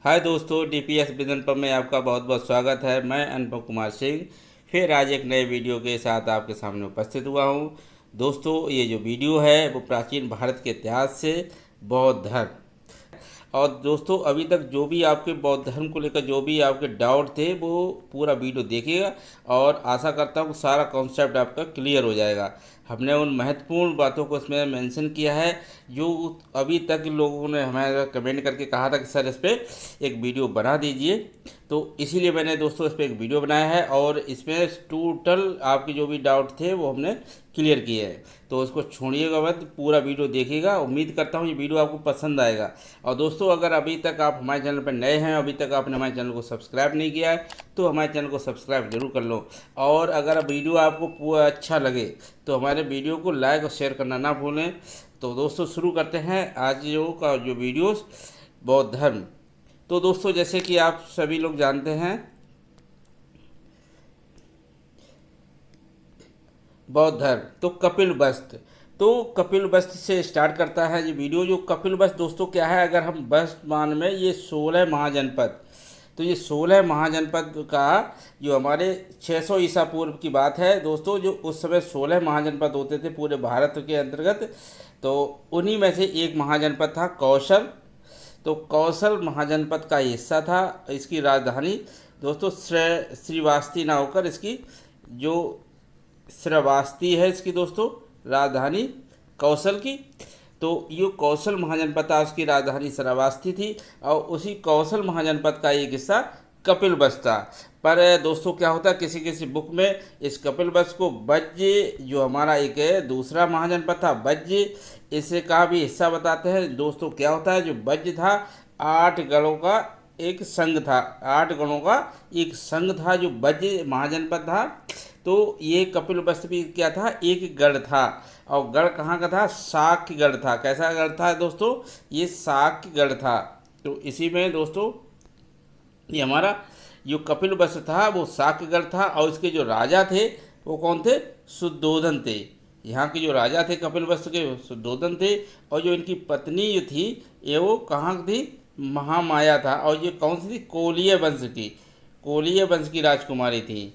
हाय दोस्तों, डीपीएस बिजन पर में आपका बहुत बहुत स्वागत है। मैं अनुपम कुमार सिंह फिर आज एक नए वीडियो के साथ आपके सामने उपस्थित हुआ हूँ। दोस्तों, ये जो वीडियो है वो प्राचीन भारत के इतिहास से बौद्ध धर्म। और दोस्तों, अभी तक जो भी आपके बौद्ध धर्म को लेकर जो भी आपके डाउट थे वो पूरा वीडियो देखिएगा और आशा करता हूँ सारा कॉन्सेप्ट आपका क्लियर हो जाएगा। हमने उन महत्वपूर्ण बातों को इसमें मेंशन किया है जो अभी तक लोगों ने हमें कमेंट करके कहा था कि सर इस पर एक वीडियो बना दीजिए। तो इसीलिए मैंने दोस्तों इस पर एक वीडियो बनाया है और इसमें टोटल आपके जो भी डाउट थे वो हमने क्लियर किए हैं। तो उसको छोड़िएगा मत, पूरा वीडियो देखिएगा। उम्मीद करता हूँ ये वीडियो आपको पसंद आएगा। और दोस्तों, अगर अभी तक आप हमारे चैनल पर नए हैं, अभी तक आपने हमारे चैनल को सब्सक्राइब नहीं किया है तो हमारे चैनल को सब्सक्राइब जरूर कर लो। और अगर वीडियो आपको पूरा अच्छा लगे तो हमारे वीडियो को लाइक और शेयर करना ना भूलें। तो दोस्तों, शुरू करते हैं आज जो वीडियोस बौद्ध धर्म। तो दोस्तों, जैसे कि आप सभी लोग जानते हैं, बौद्ध धर्म तो कपिल वस्तु। तो कपिल वस्तु से स्टार्ट करता है ये वीडियो। जो कपिल वस्तु दोस्तों क्या है, अगर हम वर्तमान में ये 16 महाजनपद, तो ये 16 महाजनपद का जो हमारे 600 ईसा पूर्व की बात है दोस्तों। जो उस समय 16 महाजनपद होते थे पूरे भारत के अंतर्गत, तो उन्हीं में से एक महाजनपद था कौशल। तो कौशल महाजनपद का हिस्सा था। इसकी राजधानी दोस्तों श्रीवास्ती ना होकर इसकी जो श्रावस्ती है, इसकी दोस्तों राजधानी कौशल की। तो ये कौशल महाजनपद था, उसकी राजधानी श्रावस्ती थी और उसी कौशल महाजनपद का एक हिस्सा कपिल वस्तु था। पर दोस्तों क्या होता है, किसी किसी बुक में इस कपिल वस्तु को वज्य, जो हमारा एक दूसरा महाजनपद था वज्य, इसे का भी हिस्सा बताते हैं। दोस्तों क्या होता है, जो वज्य था 8 गणों का एक संघ था। 8 गणों का एक संघ था जो वज्य महाजनपद था। तो ये कपिल वस्तु भी क्या था, एक गढ़ था। और गढ़ कहाँ का था, शाक्य गढ़ था। कैसा गढ़ था दोस्तों, ये शाक्य गढ़ था। तो इसी में दोस्तों ये हमारा जो कपिल वस्तु था वो शाक्यगढ़ था। और इसके जो राजा थे वो कौन थे, शुद्धोधन थे। यहाँ के जो राजा थे कपिल वस्तु के, शुद्धोधन थे। और जो इनकी पत्नी जो थी ये वो कहाँ थी, महामाया था। और ये कौन सी थी, कोलीय वंश की, कोलीय वंश की राजकुमारी थी।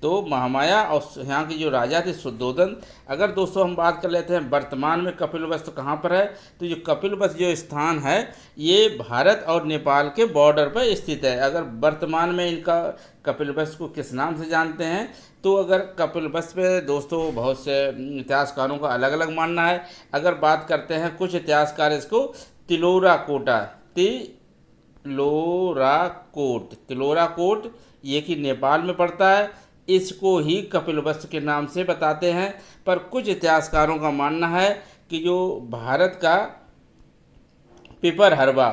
तो महामाया और यहाँ के जो राजा थे शुद्धोधन। अगर दोस्तों हम बात कर लेते हैं वर्तमान में कपिल वस्तु कहाँ पर है, तो जो कपिल वस्तु जो स्थान है ये भारत और नेपाल के बॉर्डर पर स्थित है। अगर वर्तमान में इनका कपिल वस्तु को किस नाम से जानते हैं, तो अगर कपिल वस्तु पे दोस्तों बहुत से इतिहासकारों का अलग अलग मानना है। अगर बात करते हैं, कुछ इतिहासकार इसको तिलोरा कोटा, तिलोरा कोट ये कि नेपाल में पड़ता है, इसको ही कपिल वस्तु के नाम से बताते हैं। पर कुछ इतिहासकारों का मानना है कि जो भारत का पिपर हरवा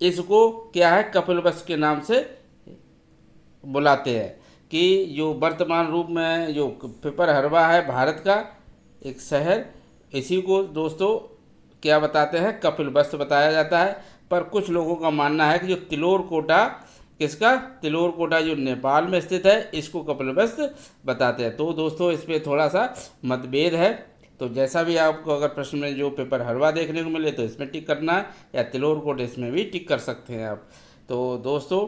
इसको क्या है, कपिल वस्तु के नाम से बुलाते हैं। कि जो वर्तमान रूप में जो पिपर हरवा है भारत का एक शहर, इसी को दोस्तों क्या बताते हैं, कपिल वस्तु बताया जाता है। पर कुछ लोगों का मानना है कि जो तिलोर कोटा, किसका, तिलोर कोटा जो नेपाल में स्थित है, इसको कपिल वस्तु बताते हैं। तो दोस्तों इस पर थोड़ा सा मतभेद है। तो जैसा भी आपको अगर प्रश्न में जो पेपर हरवा देखने को मिले तो इसमें टिक करना है, या तिलोर कोट इसमें भी टिक कर सकते हैं आप। तो दोस्तों,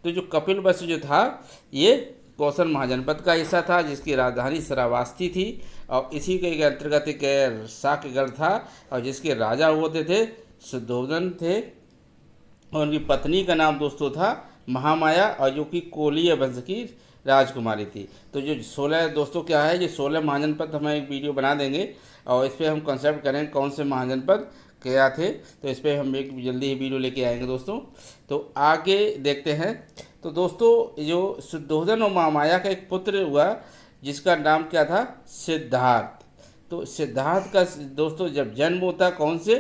तो जो कपिल वस्तु जो था ये कौशल महाजनपद का हिस्सा था जिसकी राजधानी श्रावस्ती थी। और इसी के अंतर्गत एक शाक्यगढ़ था और जिसके राजा होते थे शुद्धोधन थे। और उनकी पत्नी का नाम दोस्तों था महामाया, और जो कि कोलीय वंश की राजकुमारी थी। तो जो 16 दोस्तों क्या है, ये 16 महाजनपद हम एक वीडियो बना देंगे और इस पर हम कंसेप्ट करेंगे कौन से महाजनपद क्या थे। तो इस पर हम एक जल्दी ही वीडियो लेके आएंगे दोस्तों। तो आगे देखते हैं। तो दोस्तों जो शुद्धोधन और महामाया का एक पुत्र हुआ जिसका नाम क्या था, सिद्धार्थ। तो सिद्धार्थ का दोस्तों जब जन्म होता है कौन से,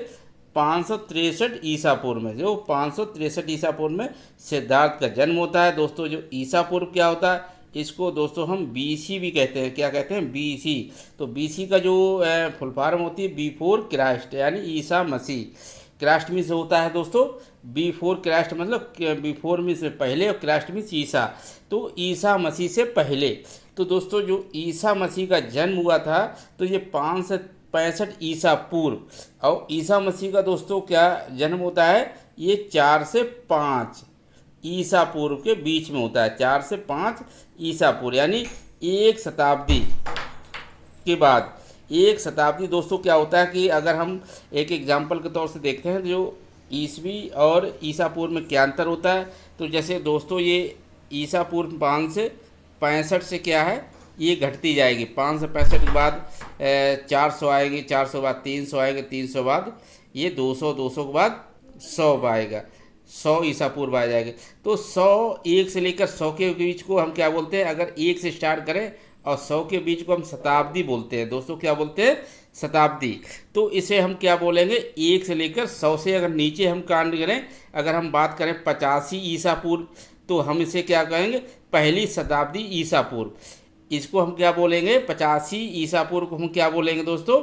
563 ईसा पूर्व में, जो 563 ईसा पूर्व में सिद्धार्थ का जन्म होता है। दोस्तों जो ईसा पूर्व क्या होता है, इसको दोस्तों हम बीसी भी कहते हैं। क्या कहते हैं, बीसी। तो बीसी का जो फुल फॉर्म होती है बिफोर क्राइस्ट, यानी ईसा मसीह। क्राइस्ट में से होता है दोस्तों बिफोर क्राइस्ट, मतलब बिफोर में से पहले, और क्राइस्ट में ईसा, तो ईसा मसीह से पहले। तो दोस्तों जो ईसा मसीह का जन्म हुआ था तो ये 65 ईसा पूर्व। और ईसा मसीह का दोस्तों क्या जन्म होता है, ये 4 से 5 ईसा पूर्व के बीच में होता है। 4 से 5 ईसा पूर्व यानी एक शताब्दी के बाद। एक शताब्दी दोस्तों क्या होता है कि अगर हम एक एग्जाम्पल के तौर से देखते हैं, जो ईसवी और ईसा पूर्व में क्या अंतर होता है। तो जैसे दोस्तों ये ईसा पूर्व 5 से 65 से क्या है, ये घटती जाएगी। 5 से 65 के बाद 400 आएगी, 400 बाद 300 आएगा, 300 बाद ये 200, 200 के बाद 100 आएगा, 100 ईसा पूर्व आ जाएगा। तो 100, 1 से लेकर 100 के बीच को हम क्या बोलते हैं, अगर 1 से स्टार्ट करें और 100 के बीच को हम शताब्दी बोलते हैं दोस्तों। क्या बोलते हैं, शताब्दी। तो इसे हम क्या बोलेंगे, 1 से लेकर 100 से अगर नीचे हम काउंट करें, अगर हम बात करें 85 ईसा पूर्व, तो हम इसे क्या कहेंगे, पहली शताब्दी ईसा पूर्व। इसको हम क्या बोलेंगे, 85 ईसा पूर्व को हम क्या बोलेंगे दोस्तों,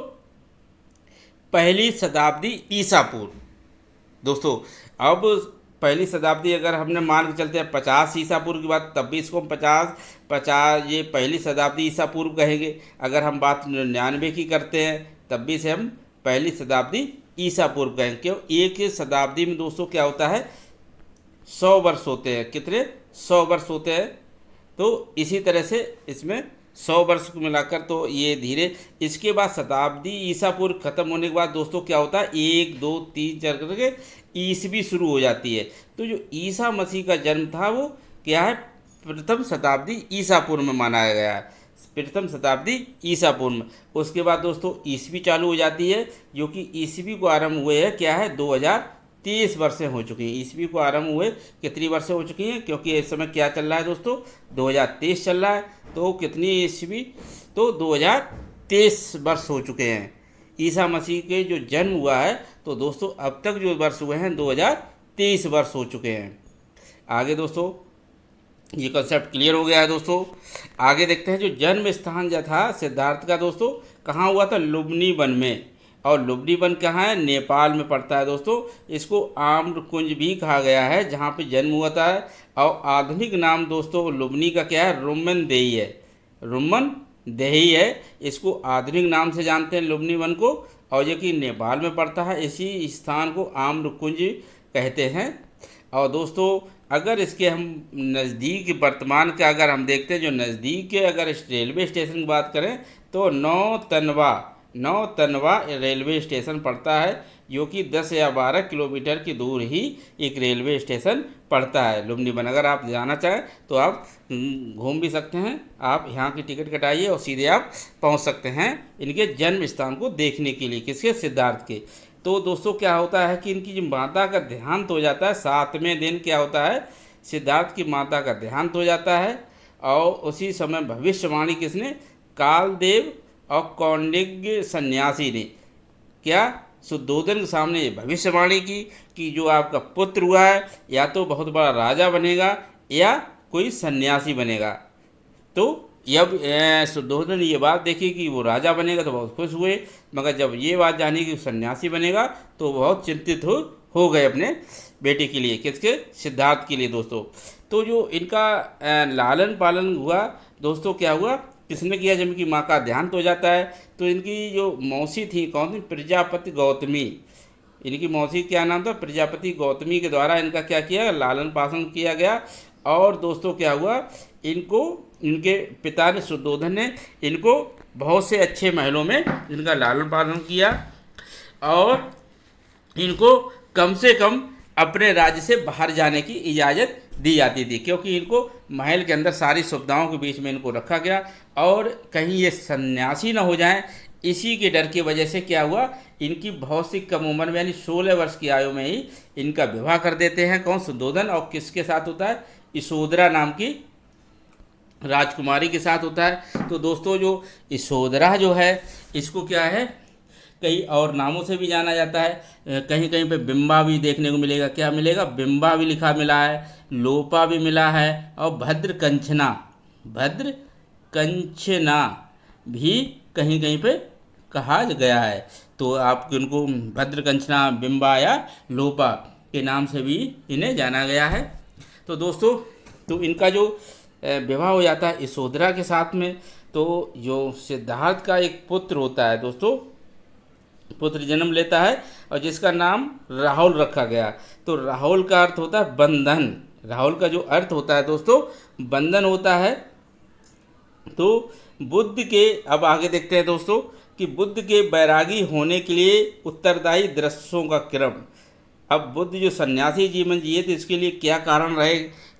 पहली शताब्दी ईसा पूर्व। दोस्तों अब पहली शताब्दी अगर हमने मान के चलते हैं 50 ईसा पूर्व की बात, तब भी इसको हम 50 ये पहली शताब्दी ईसा पूर्व कहेंगे। अगर हम बात 99 की करते हैं तब भी इसे हम पहली शताब्दी ईसा पूर्व कहेंगे। क्यों, एक शताब्दी में दोस्तों क्या होता है, 100 वर्ष होते हैं। कितने, 100 वर्ष होते हैं। तो इसी तरह से इसमें 100 वर्ष को मिलाकर तो ये धीरे, इसके बाद शताब्दी ईसा पूर्व खत्म होने के बाद दोस्तों क्या होता है, 1 2 3 4 करके ईसवी शुरू हो जाती है। तो जो ईसा मसीह का जन्म था वो क्या है, प्रथम शताब्दी ईसा पूर्व में मनाया गया है, प्रथम शताब्दी ईसा पूर्व में। उसके बाद दोस्तों ईसवी चालू हो जाती है, जो कि ईसवी को आरंभ हुए है क्या है, 2023 वर्षें हो चुकी हैं। ईसवी को आरंभ हुए कितनी वर्षें हो चुकी हैं, क्योंकि इस समय क्या चल रहा है दोस्तों, 2023 चल रहा है। तो कितनी ईसवी, तो 2023 वर्ष हो चुके हैं ईसा मसीह के जो जन्म हुआ है। तो दोस्तों अब तक जो वर्ष हुए हैं 2023 वर्ष हो चुके हैं। आगे दोस्तों ये कंसेप्ट क्लियर हो गया है दोस्तों। आगे देखते हैं जो जन्म स्थान जो था सिद्धार्थ का दोस्तों, कहाँ हुआ था, लुम्बिनी वन में। और लुम्बिनी वन कहाँ है, नेपाल में पड़ता है दोस्तों। इसको आम्रकुंज भी कहा गया है, जहाँ पे जन्म हुआ था। और आधुनिक नाम दोस्तों लुम्बिनी का क्या है, रुम्मन देही है, रुम्मन देही है। इसको आधुनिक नाम से जानते हैं लुम्बिनी वन को। और ये कि नेपाल में पड़ता है, इसी स्थान को आम्रकुंज कहते हैं। और दोस्तों अगर इसके हम नज़दीक वर्तमान के अगर हम देखते हैं, जो नज़दीक के अगर इस रेलवे स्टेशन की बात करें तो नौतनवा रेलवे स्टेशन पड़ता है, जो कि 10 या 12 किलोमीटर की दूर ही एक रेलवे स्टेशन पड़ता है लुम्बिनी वन। अगर आप जाना चाहें तो आप घूम भी सकते हैं, आप यहाँ की टिकट कटाइए और सीधे आप पहुँच सकते हैं इनके जन्म स्थान को देखने के लिए, किसके, सिद्धार्थ के। तो दोस्तों क्या होता है कि इनकी जो माता का देहांत हो जाता है 7वें दिन, क्या होता है, सिद्धार्थ की माता का देहांत हो जाता है। और उसी समय भविष्यवाणी किसने, कालदेव और कौंडिन्य सन्यासी ने क्या, शुद्धोधन के सामने ये भविष्यवाणी की कि जो आपका पुत्र हुआ है या तो बहुत बड़ा राजा बनेगा या कोई सन्यासी बनेगा। तो जब शुद्धोधन ने ये बात देखी कि वो राजा बनेगा तो बहुत खुश हुए, मगर जब ये बात जानी कि सन्यासी बनेगा तो बहुत चिंतित हो गए अपने बेटे के लिए, किसके, सिद्धार्थ के लिए दोस्तों। तो जो इनका लालन पालन हुआ दोस्तों, क्या हुआ, किसने किया, जब इनकी माँ का देहांत हो जाता है तो इनकी जो मौसी थी, कौन थी, प्रजापति गौतमी। इनकी मौसी क्या नाम था, प्रजापति गौतमी के द्वारा इनका क्या किया, लालन पालन किया गया। और दोस्तों क्या हुआ, इनको इनके पिता ने, शुद्धोधन ने इनको बहुत से अच्छे महलों में इनका लालन पालन किया और इनको कम से कम अपने राज्य से बाहर जाने की इजाज़त दी जाती थी, क्योंकि इनको महल के अंदर सारी सुविधाओं के बीच में इनको रखा गया और कहीं ये सन्यासी ना हो जाएं, इसी के डर की वजह से क्या हुआ, इनकी बहुत सी कम उम्र में यानी 16 वर्ष की आयु में ही इनका विवाह कर देते हैं। कौन, शुद्धोधन। और किसके साथ होता है, यशोधरा नाम की राजकुमारी के साथ होता है। तो दोस्तों जो यशोधरा जो है, इसको क्या है, कई और नामों से भी जाना जाता है। कहीं कहीं पे बिंबा भी देखने को मिलेगा, क्या मिलेगा, बिंबा भी लिखा मिला है, लोपा भी मिला है और भद्रकंचना भी कहीं कहीं पे कहा गया है। तो आप इनको भद्रकंचना, बिंबा या लोपा के नाम से भी इन्हें जाना गया है। तो दोस्तों तो इनका जो विवाह हो जाता है यशोधरा के साथ में। तो जो सिद्धार्थ का एक पुत्र होता है दोस्तों, पुत्र जन्म लेता है और जिसका नाम राहुल रखा गया। तो राहुल का अर्थ होता है बंधन। राहुल का जो अर्थ होता है दोस्तों बंधन होता है। तो बुद्ध के, अब आगे देखते हैं दोस्तों कि बुद्ध के बैरागी होने के लिए उत्तरदायी दृश्यों का क्रम। अब बुद्ध जो सन्यासी जीवन जिए थे इसके लिए क्या कारण रहे,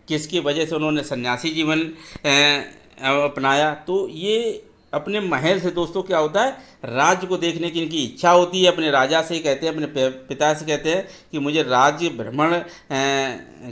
किसकी वजह से उन्होंने सन्यासी जीवन अपनाया। तो ये अपने महल से दोस्तों क्या होता है, राज्य को देखने की इनकी इच्छा होती है। अपने राजा से कहते हैं, अपने पिता से कहते हैं कि मुझे राज्य भ्रमण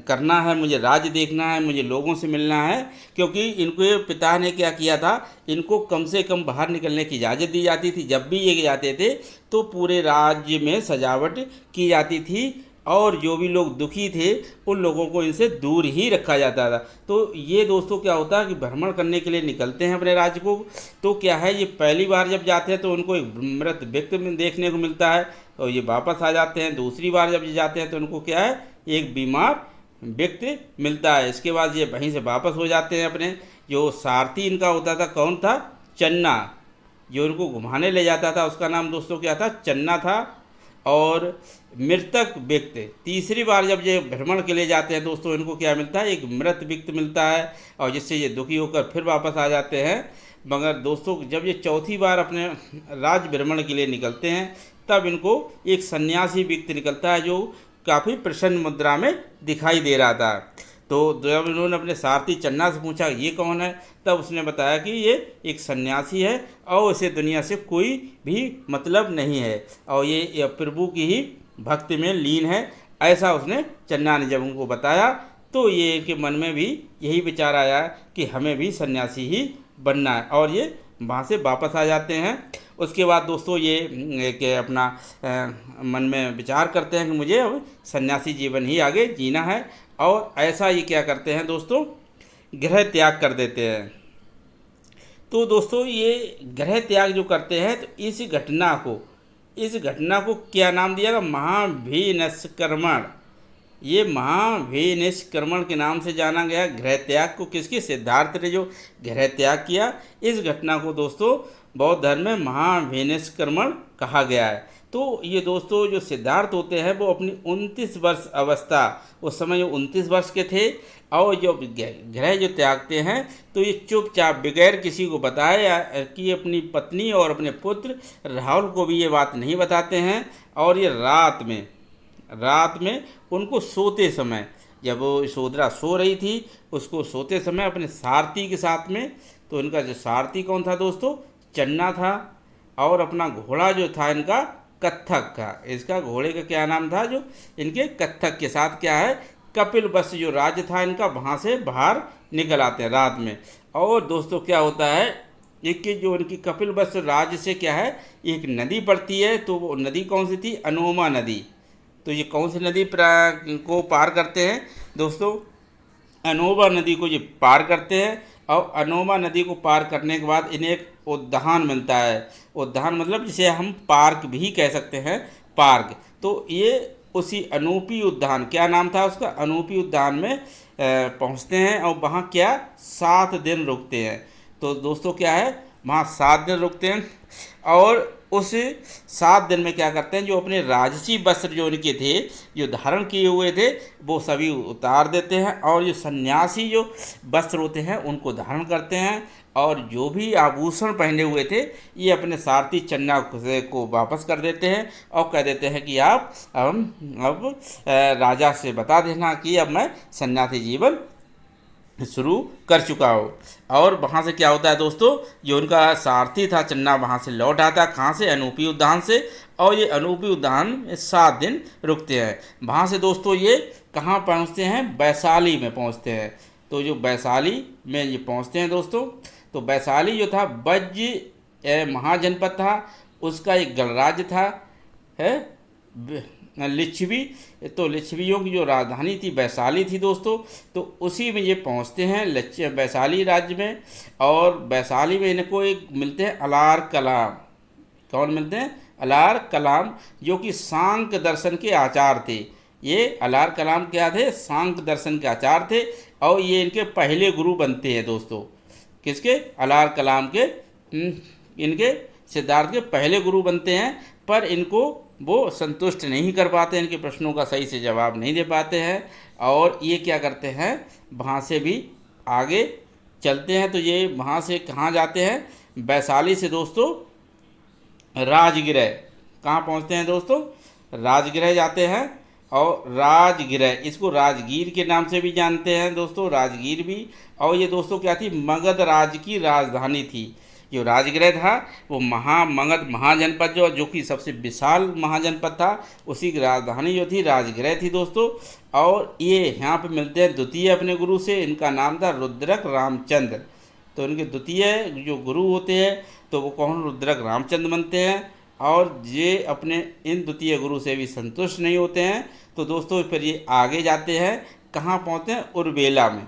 करना है, मुझे राज्य देखना है, मुझे लोगों से मिलना है। क्योंकि इनके पिता ने क्या किया था, इनको कम से कम बाहर निकलने की इजाज़त दी जाती थी। जब भी ये जाते थे तो पूरे राज्य में सजावट की जाती थी और जो भी लोग दुखी थे उन लोगों को इनसे दूर ही रखा जाता था। तो ये दोस्तों क्या होता है कि भ्रमण करने के लिए निकलते हैं अपने राज्य को। तो क्या है, ये पहली बार जब जाते हैं तो उनको एक मृत व्यक्ति देखने को मिलता है और ये वापस आ जाते हैं। दूसरी बार जब ये जाते हैं तो उनको क्या है, एक बीमार व्यक्ति मिलता है। इसके बाद ये वहीं से वापस हो जाते हैं। अपने जो सारथी इनका होता था, कौन था, चन्ना, जो इनको घुमाने ले जाता था उसका नाम दोस्तों क्या था, चन्ना था। और मृतक व्यक्ति, तीसरी बार जब ये भ्रमण के लिए जाते हैं दोस्तों इनको क्या मिलता है, एक मृत व्यक्ति मिलता है और जिससे ये दुखी होकर फिर वापस आ जाते हैं। मगर दोस्तों जब ये चौथी बार अपने राज्य भ्रमण के लिए निकलते हैं तब इनको एक सन्यासी व्यक्ति निकलता है जो काफ़ी प्रसन्न मुद्रा में दिखाई दे रहा था। तो जब इन्होंने अपने सारथी चन्ना से पूछा ये कौन है, तब उसने बताया कि ये एक सन्यासी है और इसे दुनिया से कोई भी मतलब नहीं है और ये प्रभु की ही भक्ति में लीन है। ऐसा उसने चन्ना ने जब उनको बताया तो ये इनके मन में भी यही विचार आया कि हमें भी सन्यासी ही बनना है और ये वहाँ से वापस आ जाते हैं। उसके बाद दोस्तों ये कि अपना मन में विचार करते हैं कि मुझे अब सन्यासी जीवन ही आगे जीना है और ऐसा ये क्या करते हैं दोस्तों, गृह त्याग कर देते हैं। तो दोस्तों ये गृह त्याग जो करते हैं तो इस घटना को क्या नाम दिया गया, महाभिनिष्क्रमण। ये महाभिनिष्क्रमण के नाम से जाना गया। गृह त्याग को किसकी, सिद्धार्थ ने जो गृह त्याग किया, इस घटना को दोस्तों बौद्ध धर्म में महाभिनिष्क्रमण कहा गया है। तो ये दोस्तों जो सिद्धार्थ होते हैं वो अपनी 29 वर्ष अवस्था, उस समय जो 29 वर्ष के थे और जो गृह जो त्यागते हैं तो ये चुपचाप बगैर किसी को बताए कि अपनी पत्नी और अपने पुत्र राहुल को भी ये बात नहीं बताते हैं। और ये रात में उनको सोते समय, जब वो सोदरा सो रही थी उसको सोते समय अपने सारथी के साथ में, तो इनका जो सारथी कौन था दोस्तों, चन्ना था और अपना घोड़ा जो था इनका कत्थक था। इसका घोड़े का क्या नाम था, जो इनके कत्थक के साथ क्या है, कपिलवस्तु जो राज्य था इनका, वहाँ से बाहर निकल आते हैं रात में। और दोस्तों क्या होता है, एक जो इनकी कपिलवस्तु राज्य से क्या है, एक नदी पड़ती है। तो वो नदी कौन सी थी, अनोमा नदी। तो ये कौन सी नदी को पार करते हैं दोस्तों, अनोमा नदी को ये पार करते हैं। और अनोमा नदी को पार करने के बाद इन्हें एक उद्यान मिलता है। उद्यान मतलब जिसे हम पार्क भी कह सकते हैं, पार्क। तो ये उसी अनूपी उद्यान, क्या नाम था उसका, अनूपी उद्यान में पहुंचते हैं और वहाँ क्या 7 दिन रुकते हैं। तो दोस्तों क्या है, वहाँ 7 दिन रुकते हैं और उस 7 दिन में क्या करते हैं, जो अपने राजसी वस्त्र जो उनके थे, जो धारण किए हुए थे, वो सभी उतार देते हैं और जो सन्यासी जो वस्त्र होते हैं उनको धारण करते हैं। और जो भी आभूषण पहने हुए थे ये अपने सारथी चन्ना को वापस कर देते हैं और कह देते हैं कि आप अब राजा से बता देना कि अब मैं सन्यासी जीवन शुरू कर चुका हो। और वहाँ से क्या होता है दोस्तों, जो उनका सारथी था चन्ना वहाँ से लौट आता है, कहाँ से, अनूपी उद्यान से। और ये अनूपी उद्यान में 7 दिन रुकते हैं। वहाँ से दोस्तों ये कहाँ पहुँचते हैं, वैशाली में पहुँचते हैं। तो जो वैशाली में ये पहुँचते हैं दोस्तों, तो वैशाली जो था वज्र महाजनपद था, उसका एक गणराज्य था है लिच्छवी। तो लिच्छवियों की जो राजधानी थी वैशाली थी दोस्तों। तो उसी में ये पहुंचते हैं वैशाली राज्य में। और वैशाली में इनको एक मिलते हैं अलार कलाम। कौन मिलते हैं, अलार कलाम, जो कि सांख्य दर्शन के आचार्य थे। ये अलार कलाम क्या थे, सांख्य दर्शन के आचार्य थे और ये इनके पहले गुरु बनते हैं दोस्तों। किसके, अलार कलाम के, इनके सिद्धार्थ के पहले गुरु बनते हैं। पर इनको वो संतुष्ट नहीं कर पाते, इनके प्रश्नों का सही से जवाब नहीं दे पाते हैं। और ये क्या करते हैं, वहाँ से भी आगे चलते हैं। तो ये वहाँ से कहाँ जाते हैं, वैशाली से दोस्तों राजगृह। कहाँ पहुँचते हैं दोस्तों, राजगृह जाते हैं। और राजगृह, इसको राजगीर के नाम से भी जानते हैं दोस्तों, राजगीर भी। और ये दोस्तों क्या थी, मगध राज की राजधानी थी। जो राजगृह था वो मगध महाजनपद जो कि सबसे विशाल महाजनपद था, उसी की राजधानी जो थी राजगृह थी दोस्तों। और ये यहाँ पे मिलते हैं द्वितीय अपने गुरु से, इनका नाम था रुद्रक रामचंद्र। तो इनके द्वितीय जो गुरु होते हैं तो वो कौन, रुद्रक रामचंद्र बनते हैं। और ये अपने इन द्वितीय गुरु से भी संतुष्ट नहीं होते हैं। तो दोस्तों फिर ये आगे जाते हैं, कहाँ पहुँचते हैं, उर्वेला में।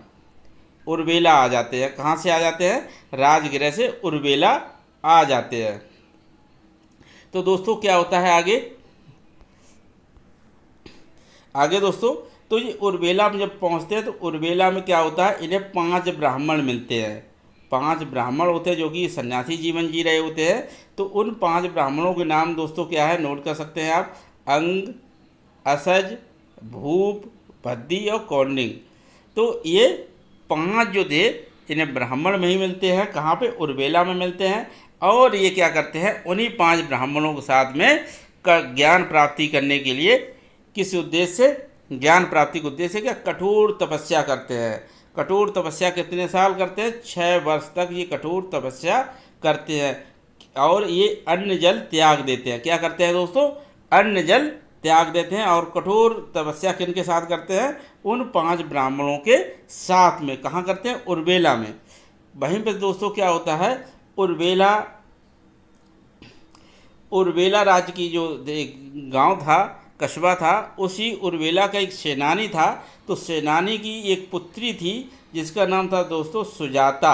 उर्वेला आ जाते हैं। कहाँ से आ जाते हैं, राजगृह से उर्वेला आ जाते हैं। तो दोस्तों क्या होता है आगे, आगे दोस्तों, तो ये उर्वेला में जब पहुँचते हैं तो उर्वेला में क्या होता है, इन्हें 5 ब्राह्मण मिलते हैं। 5 ब्राह्मण होते हैं जो कि सन्यासी जीवन जी रहे होते हैं। तो उन 5 ब्राह्मणों के नाम दोस्तों क्या है, नोट कर सकते हैं आप, अंग, असज, भूप, भद्दी और कौंडिंग। तो ये 5 जो थे इन्हें ब्राह्मण में ही मिलते हैं। कहाँ पे, उर्वेला में मिलते हैं। और ये क्या करते हैं, उन्हीं 5 ब्राह्मणों के साथ में ज्ञान प्राप्ति करने के लिए, किस उद्देश्य से, ज्ञान प्राप्ति के उद्देश्य से क्या, कठोर तपस्या करते हैं। कठोर तपस्या कितने साल करते हैं, 6 वर्ष तक ये कठोर तपस्या करते हैं। और ये अन्न जल त्याग देते हैं। क्या करते हैं दोस्तों, अन्न जल त्याग देते हैं। और कठोर तपस्या किनके साथ करते हैं, उन 5 ब्राह्मणों के साथ में। कहाँ करते हैं, उर्वेला में। वहीं पर दोस्तों क्या होता है, उर्वेला राज्य की जो गांव था, कस्बा था, उसी उर्वेला का एक सेनानी था। तो सेनानी की एक पुत्री थी जिसका नाम था दोस्तों सुजाता।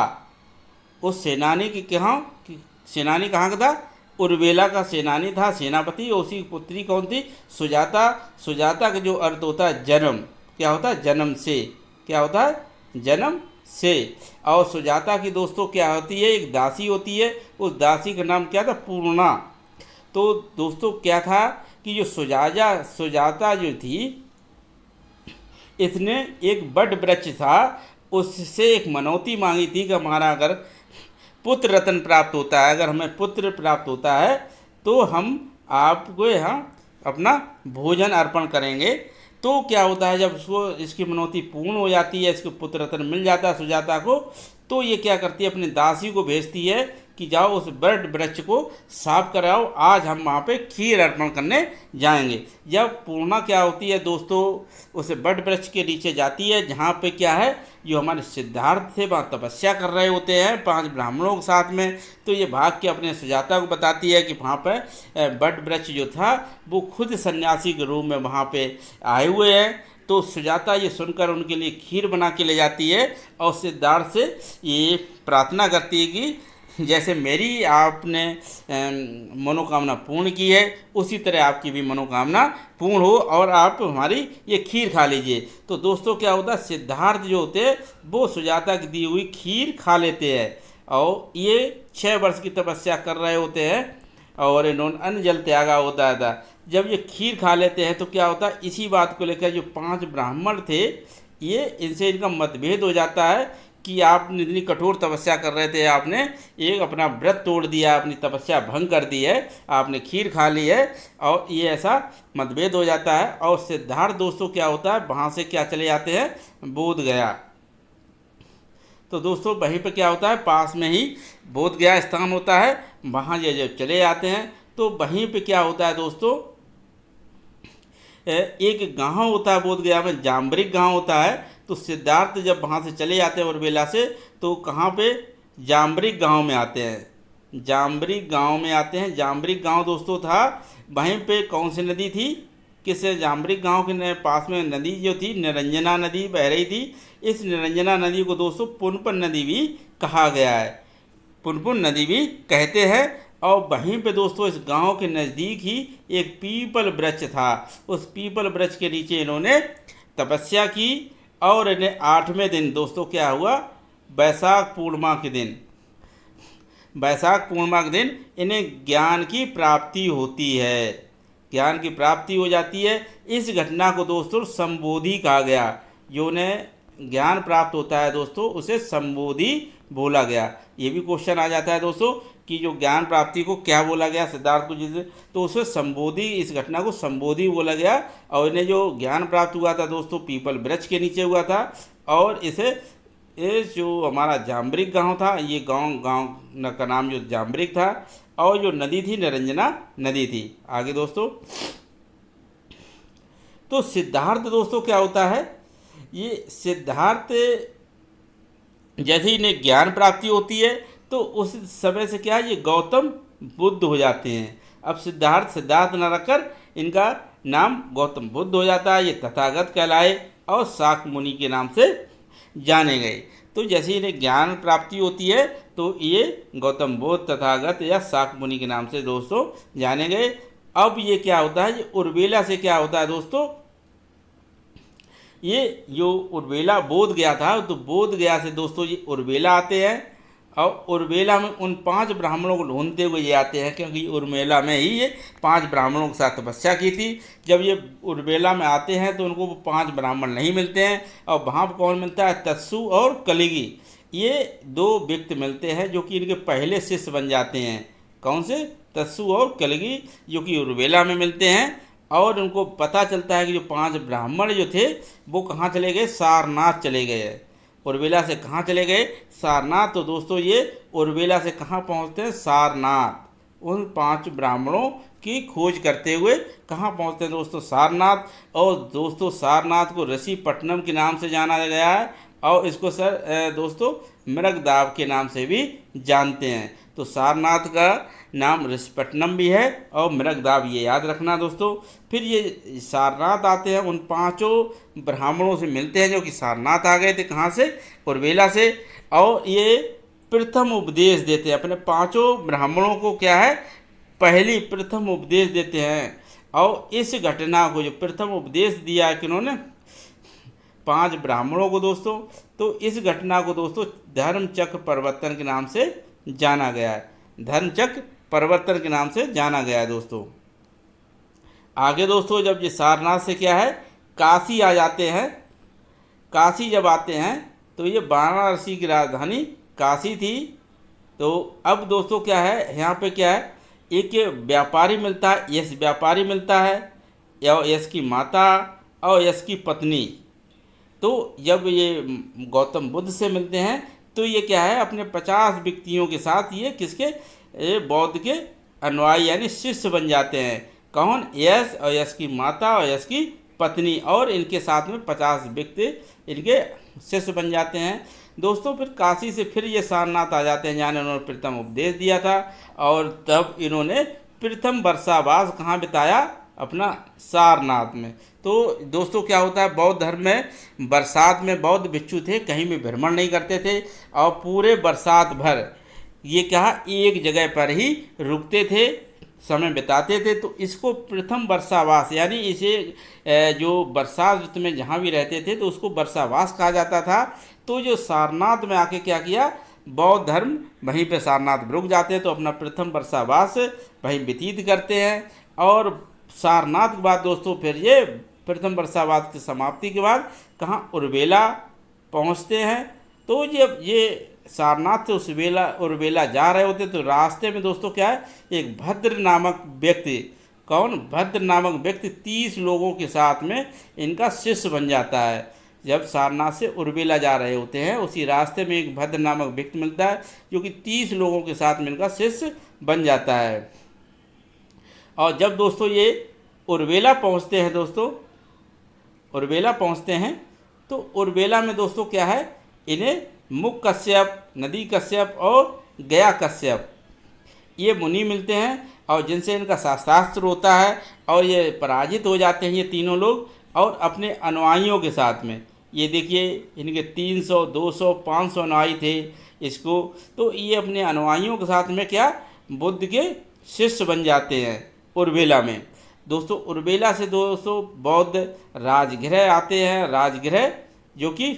उस सेनानी की सेनानी कहाँ का था, उर्वेला का सेनानी था, सेनापति। उसी की पुत्री कौन थी, सुजाता। सुजाता का जो अर्थ होता है जन्म, क्या होता है, जन्म से। क्या होता है, जन्म से। और सुजाता की दोस्तों क्या होती है, एक दासी होती है। उस दासी का नाम क्या था, पूर्णा। तो दोस्तों क्या था कि जो सुजाता जो थी, इसने एक बट वृक्ष था, उससे एक मनौती मांगी थी कि हमारा अगर पुत्र रत्न प्राप्त होता है, अगर हमें पुत्र प्राप्त होता है तो हम आपको यहाँ अपना भोजन अर्पण करेंगे। तो क्या होता है, जब उसको इसकी मनौती पूर्ण हो जाती है, इसको पुत्र रत्न मिल जाता है सुजाता को, तो ये क्या करती है, अपनी दासी को भेजती है कि जाओ उस बट वृक्ष को साफ कराओ, आज हम वहाँ पे खीर अर्पण करने जाएंगे। जब पूर्णा क्या होती है दोस्तों, उस बट वृक्ष के नीचे जाती है जहाँ पे क्या है, जो हमारे सिद्धार्थ थे वहाँ तपस्या कर रहे होते हैं 5 ब्राह्मणों के साथ में। तो ये भाग के अपने सुजाता को बताती है कि वहाँ पर बट वृक्ष जो था वो खुद सन्यासी के रूप में वहाँ पे आए हुए हैं। तो सुजाता ये सुनकर उनके लिए खीर बना के ले जाती है और सिद्धार्थ से ये प्रार्थना करती है कि जैसे मेरी आपने मनोकामना पूर्ण की है, उसी तरह आपकी भी मनोकामना पूर्ण हो और आप हमारी ये खीर खा लीजिए। तो दोस्तों क्या होता है, सिद्धार्थ जो होते हैं वो सुजाता की दी हुई खीर खा लेते हैं। और ये 6 वर्ष की तपस्या कर रहे होते हैं और इन्होंने अन्न जल त्यागा होता था। जब ये खीर खा लेते हैं तो क्या होता है, इसी बात को लेकर जो 5 ब्राह्मण थे, ये इनसे इनका मतभेद हो जाता है कि आपने इतनी कठोर तपस्या कर रहे थे, आपने एक अपना व्रत तोड़ दिया, अपनी तपस्या भंग कर दी है, आपने खीर खा ली है। और ये ऐसा मतभेद हो जाता है। और सिद्धार्थ दोस्तों क्या होता है, वहाँ से क्या चले जाते हैं, बोध गया। तो दोस्तों वहीं पे क्या होता है, पास में ही बोध गया स्थान होता है, वहाँ ये जब चले जाते हैं तो वहीं पे क्या होता है दोस्तों, एक गांव होता है बोध गया में, जाम्बरिक गांव होता है। तो सिद्धार्थ जब वहाँ से चले जाते हैं उर्वेला से, तो कहाँ पे, जाम्बरिक गांव में आते हैं। जाम्बरिक गांव में आते हैं। जाम्बरिक गांव दोस्तों था, वहीं पे कौन सी नदी थी, किस जाम्बरिक गांव के पास में नदी जो थी, निरंजना नदी बह रही थी। इस निरंजना नदी को दोस्तों पुनपुन नदी भी कहा गया है, पुनपुन नदी भी कहते हैं। और वहीं पे दोस्तों इस गांव के नज़दीक ही एक पीपल वृक्ष था। उस पीपल वृक्ष के नीचे इन्होंने तपस्या की। और इन्हें 8वें दिन दोस्तों क्या हुआ, वैशाख पूर्णिमा के दिन, वैशाख पूर्णिमा के दिन इन्हें ज्ञान की प्राप्ति होती है, ज्ञान की प्राप्ति हो जाती है। इस घटना को दोस्तों संबोधि कहा गया। जो उन्हें ज्ञान प्राप्त होता है दोस्तों उसे संबोधि बोला गया। ये भी क्वेश्चन आ जाता है दोस्तों कि जो ज्ञान प्राप्ति को क्या बोला गया सिद्धार्थ को, जिसे तो उसे संबोधि, इस घटना को संबोधि बोला गया। और इन्हें जो ज्ञान प्राप्त हुआ था दोस्तों पीपल वृक्ष के नीचे हुआ था। और इसे ये जो हमारा जाम्बरिक गांव था, ये गांव का नाम जो जाम्बरिक था। और जो नदी थी निरंजना नदी थी। आगे दोस्तों तो सिद्धार्थ दोस्तों क्या होता है, ये सिद्धार्थ जैसे ही इन्हें ज्ञान प्राप्ति होती है तो उस समय से क्या है ये गौतम बुद्ध हो जाते हैं। अब सिद्धार्थ न रखकर इनका नाम गौतम बुद्ध हो जाता है। ये तथागत कहलाए और शाक्य मुनि के नाम से जाने गए। तो जैसे ही इन्हें ज्ञान प्राप्ति होती है तो ये गौतम बुद्ध, तथागत या शाक्य मुनि के नाम से दोस्तों जाने गए। अब ये क्या होता है, ये उर्वेला से क्या होता है दोस्तों, ये जो उर्वेला बोध गया था तो बोध गया से दोस्तों ये उर्वेला आते हैं। और उर्वेला में उन 5 ब्राह्मणों को ढूंढते हुए ये आते हैं, क्योंकि उर्वेला में ही ये 5 ब्राह्मणों के साथ तपस्या की थी। जब ये उर्वेला में आते हैं तो उनको वो 5 ब्राह्मण नहीं मिलते हैं। और वहाँ पर कौन मिलता है, तत्सु और कलिगी, ये 2 व्यक्ति मिलते हैं जो कि इनके पहले शिष्य बन जाते हैं। कौन से, तत्सु और कलिगी, जो कि उर्वेला में मिलते हैं। और उनको पता चलता है कि जो 5 ब्राह्मण जो थे वो कहाँ चले गए, सारनाथ चले गए। उर्वेला से कहाँ चले गए, सारनाथ। तो दोस्तों ये उर्वेला से कहाँ पहुँचते हैं, सारनाथ। उन 5 ब्राह्मणों की खोज करते हुए कहाँ पहुँचते हैं दोस्तों, सारनाथ। और दोस्तों सारनाथ को ऋषिपट्टनम के नाम से जाना गया है। और इसको दोस्तों मृगदाव के नाम से भी जानते हैं। तो सारनाथ का नाम ऋषिपट्टनम भी है और मृगदाव, ये याद रखना दोस्तों। फिर ये सारनाथ आते हैं, उन 5 ब्राह्मणों से मिलते हैं जो कि सारनाथ आ गए थे, कहाँ से, उर्वेला से। और ये प्रथम उपदेश देते हैं अपने 5 ब्राह्मणों को, क्या है, पहली प्रथम उपदेश देते हैं। और इस घटना को जो प्रथम उपदेश दिया है किन्होंने, 5 ब्राह्मणों को दोस्तों, तो इस घटना को दोस्तों धर्मचक्र परिवर्तन के नाम से जाना गया है। धर्मचक्र परिवर्तन के नाम से जाना गया है दोस्तों। आगे दोस्तों जब ये सारनाथ से क्या है, काशी आ जाते हैं। काशी जब आते हैं तो ये वाराणसी की राजधानी काशी थी। तो अब दोस्तों क्या है, यहाँ पे क्या है, एक व्यापारी मिलता है, यश व्यापारी मिलता है, और यश की माता और यश की पत्नी। तो जब ये गौतम बुद्ध से मिलते हैं तो ये क्या है, अपने 50 व्यक्तियों के साथ ये किसके, बौद्ध के अनुयायी यानी शिष्य बन जाते हैं। कौन, यश और यश की माता और यश की पत्नी, और इनके साथ में 50 व्यक्ति इनके शिष्य बन जाते हैं दोस्तों। फिर काशी से फिर ये सारनाथ आ जाते हैं, जहाँ इन्होंने प्रथम उपदेश दिया था। और तब इन्होंने प्रथम वर्षावास कहाँ बिताया, अपना सारनाथ में। तो दोस्तों क्या होता है, बौद्ध धर्म में बरसात में बौद्ध भिक्षु थे, कहीं भी भ्रमण नहीं करते थे। और पूरे बरसात भर ये क्या, एक जगह पर ही रुकते थे, समय बिताते थे। तो इसको प्रथम वर्षावास, यानी इसे जो बरसात ऋतु में जहाँ भी रहते थे तो उसको वर्षावास कहा जाता था। तो जो सारनाथ में आके क्या किया, बौद्ध धर्म वहीं पे सारनाथ रुक जाते हैं, तो अपना प्रथम वर्षावास वहीं व्यतीत करते हैं। और सारनाथ के बाद दोस्तों फिर ये प्रथम वर्षावास की समाप्ति के बाद कहाँ, उर्वेला पहुँचते हैं। तो जब ये सारनाथ से उर्वेला जा रहे होते तो रास्ते में दोस्तों क्या है, एक भद्र नामक व्यक्ति, कौन, भद्र नामक व्यक्ति 30 लोगों के साथ में इनका शिष्य बन जाता है। जब सारनाथ से उर्वेला जा रहे होते हैं उसी रास्ते में एक भद्र नामक व्यक्ति मिलता है जो कि 30 लोगों के साथ में इनका शिष्य बन जाता है। और जब दोस्तों ये उर्वेला पहुंचते हैं दोस्तों, उर्वेला पहुंचते हैं तो उर्वेला में दोस्तों क्या है, इन्हें मुख कश्यप, नदी कश्यप और गया कश्यप ये मुनि मिलते हैं, और जिनसे इनका शास्त्र होता है। और ये पराजित हो जाते हैं ये तीनों लोग, और अपने अनुयायियों के साथ में, ये देखिए इनके 300, 200, 500 अनुयायी थे इसको। तो ये अपने अनुयायियों के साथ में क्या, बुद्ध के शिष्य बन जाते हैं उर्वेला में दोस्तों। उर्वेला से दोस्तों बौद्ध राजगृह आते हैं, राजगृह जो कि